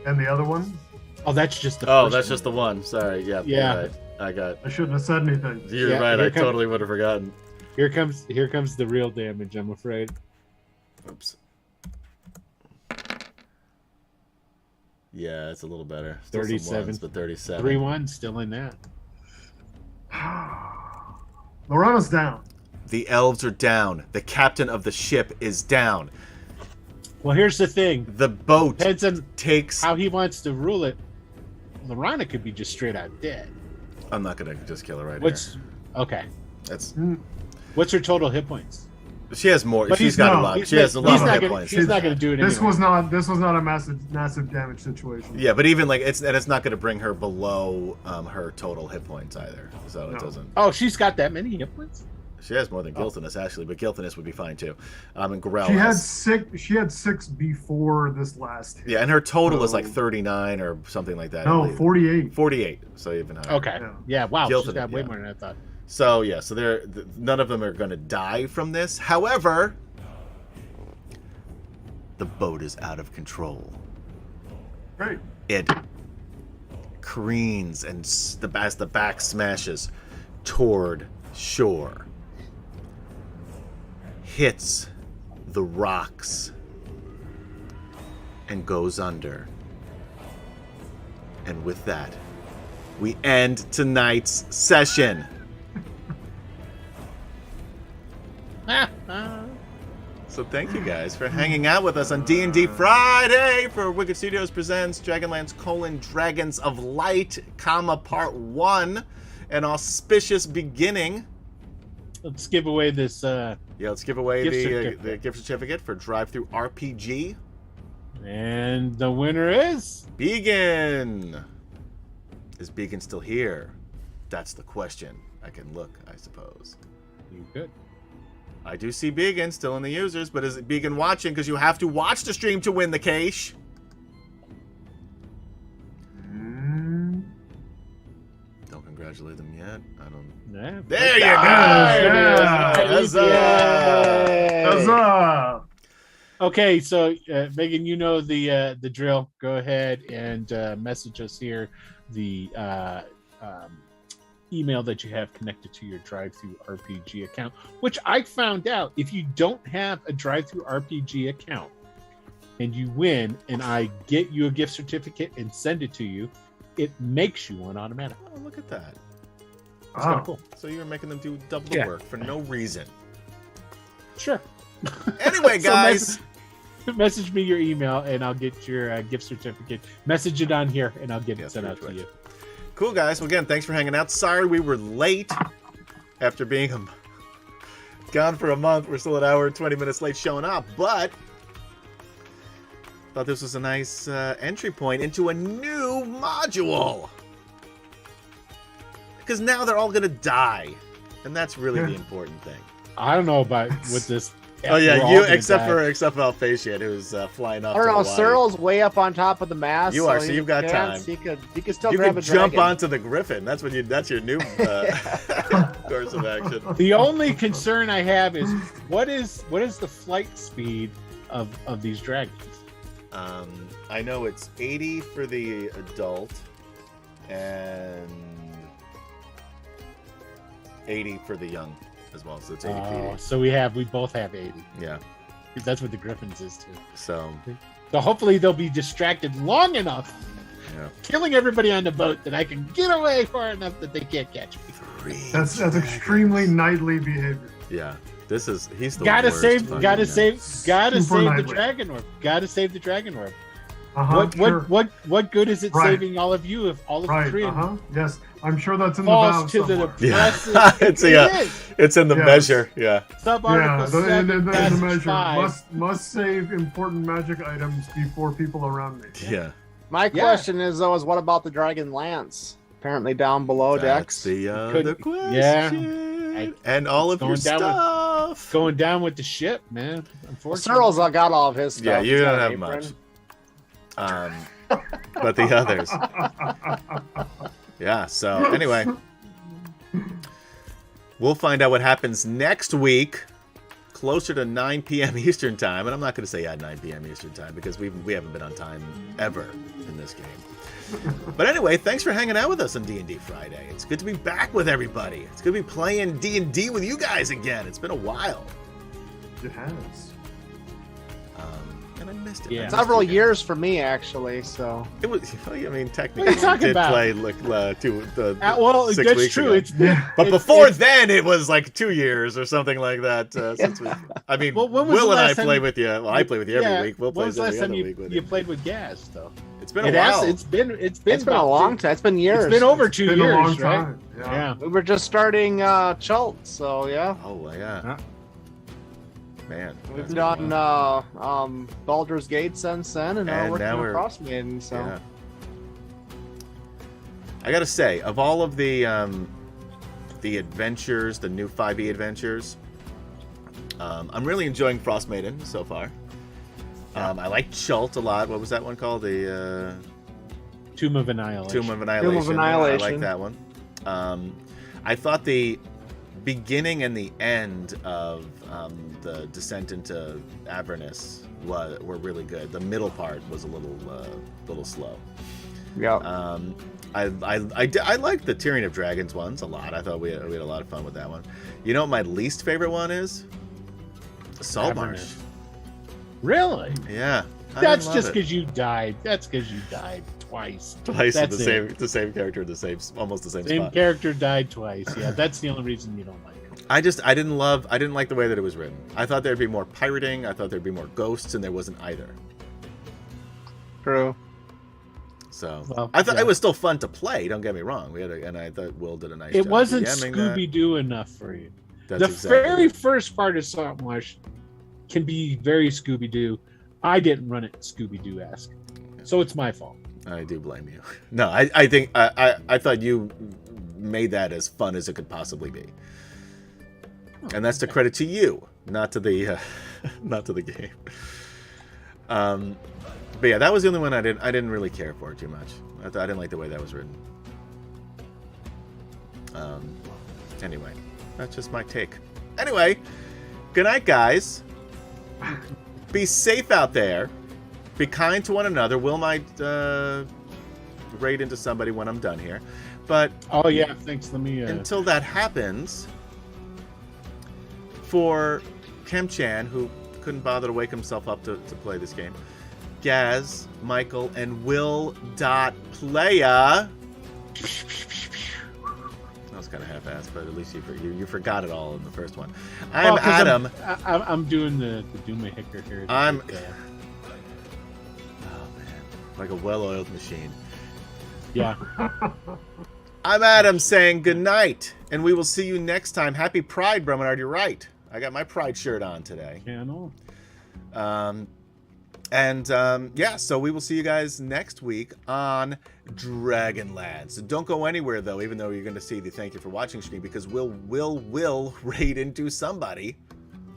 And the other one? Oh, that's just the Oh, first that's one. just the one. Sorry. Yeah. Yeah. You're right. I got. I shouldn't have said anything. You're Yeah, right. here I comes- totally would have forgotten. Here comes the real damage, I'm afraid. Oops. Yeah, it's a little better. Still some 37. ones, but 37. 3 1 still in that. Lorana's down. The elves are down. The captain of the ship is down. Well, here's the thing. The boat Depends on takes. how he wants to rule it. Lorana could be just straight out dead. I'm not gonna just kill her right What's okay? here. That's. What's her total hit points? She has more. But She's got a no, lot. He's She has a not- he's lot not of hit gonna- points. He's not going to do it This anyway. was not a massive damage situation. Yeah, but even like it's not going to bring her below her total hit points either. So No. it doesn't. Oh, she's got that many hit points? She has more than Gilthanus actually, but Gilthanus would be fine too. And Gorell She had has. 6. She had 6 before this last hit. Yeah, and her total is like So- 39 or something like that. I No, believe. 48. 48. So even higher. Okay. Yeah. Yeah, wow. Gilthanus, She's got way yeah. more than I thought. So yeah, so none of them are going to die from this. However, the boat is out of control. Great. It careens and as the back smashes toward shore, hits the rocks, and goes under. And with that, we end tonight's session. So thank you guys for hanging out with us on D&D Friday for Wicked Studios presents DragonLance: Dragons of Light, Part 1, an auspicious beginning. Let's give away this. Yeah, let's give away Gift the certificate. gift certificate for Drive-Thru RPG. And the winner is. Began. Is Began still here? That's the question. I can look, I suppose. You good. I do see Began still in the users, but is it Began watching? Because you have to watch the stream to win the cash. Don't congratulate them yet. I don't. Yeah. There you go. Yeah. Huzzah. Okay, so Megan, you know the drill. Go ahead and message us here the email that you have connected to your Drive-Thru RPG account, which I found out if you don't have a Drive-Thru RPG account and you win and I get you a gift certificate and send it to you, it makes you one automatic. Oh, look at that. It's kind of cool. So you're making them do double the work for no reason. Sure. Anyway, guys. Message me your email and I'll get your gift certificate. Message it on here and I'll get it sent out to you. Cool, guys. Well, again, thanks for hanging out. Sorry we were late after being gone for a month. We're still an hour and 20 minutes late showing up, but thought this was a nice entry point into a new module. Because now they're all going to die, and that's really the important thing. I don't know about with this. Oh yeah, you except for Alphasian, who's flying off. I don't know. to Hawaii. Cyril's way up on top of the mast. You are, so you've got time. He could still you grab can a dragon. jump onto the griffin. That's that's your new course of action. The only concern I have is what is the flight speed of these dragons? I know it's 80 for the adult and 80 for the young as well. So it's 80 feet. So we both have 80. Yeah. That's what the Griffins is too. So hopefully they'll be distracted long enough, killing everybody on the boat, that I can get away far enough that they can't catch me. That's extremely knightly behavior. Yeah. He's the gotta worst save Super the knightly. Dragon Orb. Gotta save the Dragon Orb. What good is it saving all of you if all of Korean Yes, I'm sure that's in the falls vow to the somewhere. depressive? it's in the measure. Yeah. Subarticle 7, the passage measure 5. must save important magic items before people around me. Yeah. My question is what about the DragonLance? Apparently down below decks. The question. Yeah. And all of your stuff. Going down with the ship, man. Unfortunately. Cyril's got all of his stuff. Yeah, you He's don't got have an much. apron. But the others. Yeah, so anyway. We'll find out what happens next week, closer to 9 p.m. Eastern Time. And I'm not going to say 9 p.m. Eastern Time because we haven't been on time ever in this game. But anyway, thanks for hanging out with us on D&D Friday. It's good to be back with everybody. It's good to be playing D&D with you guys again. It's been a while. It has. And I missed it. Yeah. Several years for me, actually. So It was. I mean, technically, What are you talking we did about? play like Well, 6 that's weeks true. ago. It's been, But before then, it was like 2 years or something like that. Since we, I mean, Well, when was Will the and I last time play you- with you. Well, I play with you every week. Will when plays was the every last time other you, week with you you. played with Gaz, though? It's been a while. It's been it's been a long time. It's been years. It's been over 2 Been a years, long right? time. Yeah. We were just starting Chult, so yeah. Oh yeah. Man, We've that's done wild. Baldur's Gate since then, and now And we're working now on we're- Frostmaiden. So Yeah. I gotta say, of all of the adventures, the new 5e adventures, I'm really enjoying Frostmaiden so far. I like Chult a lot. What was that one called? The Tomb of Annihilation. Tomb of Annihilation. Annihilation. I like that one. I thought the beginning and the end of the Descent into Avernus were really good. The middle part was a little slow. yeah. I liked the Tyrion of Dragons ones a lot. I thought we had a lot of fun with that one. You know what my least favorite one is? Saltmarsh. Avernus. Really? Yeah. I That's didn't love just it. because you died. That's because you died twice. Twice That's the same character in almost the same Same spot. character died twice. Yeah, that's the only reason you don't like it. I didn't like the way that it was written. I thought there'd be more pirating. I thought there'd be more ghosts, and there wasn't either. True. So Well, I thought yeah. it was still fun to play. Don't get me wrong. And I thought Will did a nice job. It wasn't DMing that. Scooby Doo enough for you. That's The exactly very it. first part of Saltmarsh can be very Scooby Doo. I didn't run it Scooby Doo esque, so it's my fault. I do blame you. No, I think I thought you made that as fun as it could possibly be, and that's to credit to you not to the not to the game. But yeah, that was the only one I didn't really care for too much. I didn't like the way that was written. Anyway, that's just my take. Anyway, good night, guys. Be safe out there. Be kind to one another. Will might raid into somebody when I'm done here. But oh yeah, thanks. Let me until that happens, for Kemchan, who couldn't bother to wake himself up to play this game, Gaz, Michael, and Will.Playa. That was kind of half-assed, but at least you forgot it all in the first one. I'm Adam. I'm doing the Duma Hicker here. Oh man, like a well-oiled machine. Yeah. I'm Adam saying good night, and we will see you next time. Happy Pride, Brumenard. You're right. I got my Pride shirt on today. Channel. Yeah, so we will see you guys next week on DragonLance. So don't go anywhere, though, even though you're going to see the thank you for watching screen, because we'll raid into somebody.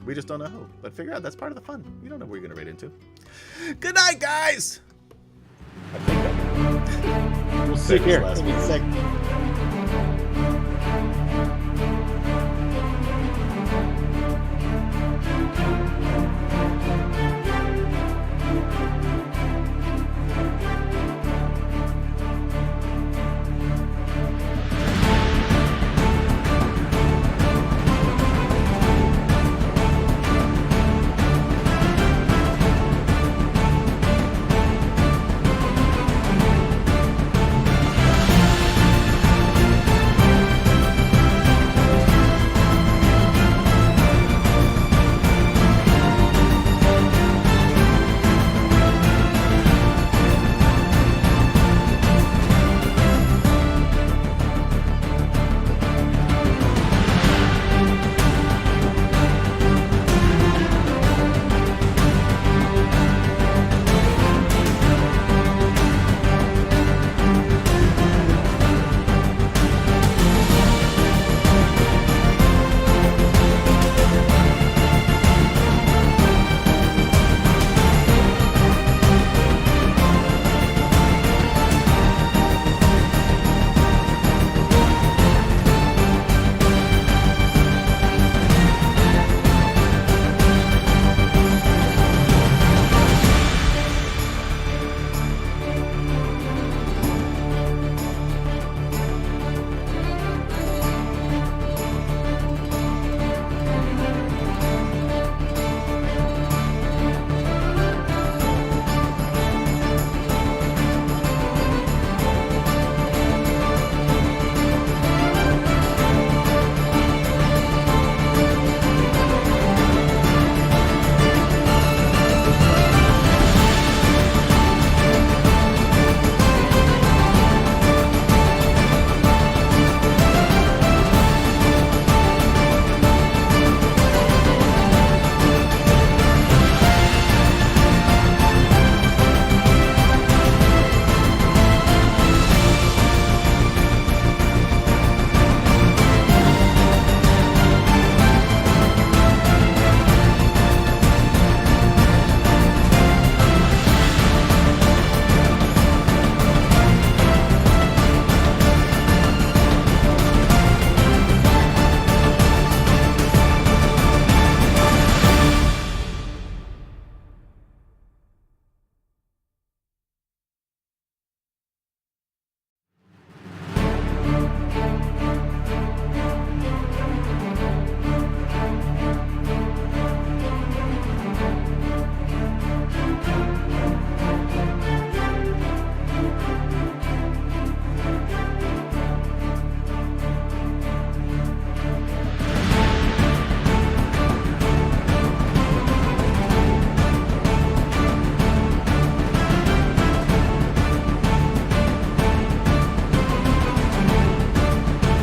We just don't know who. But figure out that's part of the fun. You don't know who you're going to raid into. Good night, guys! We'll see here in a second.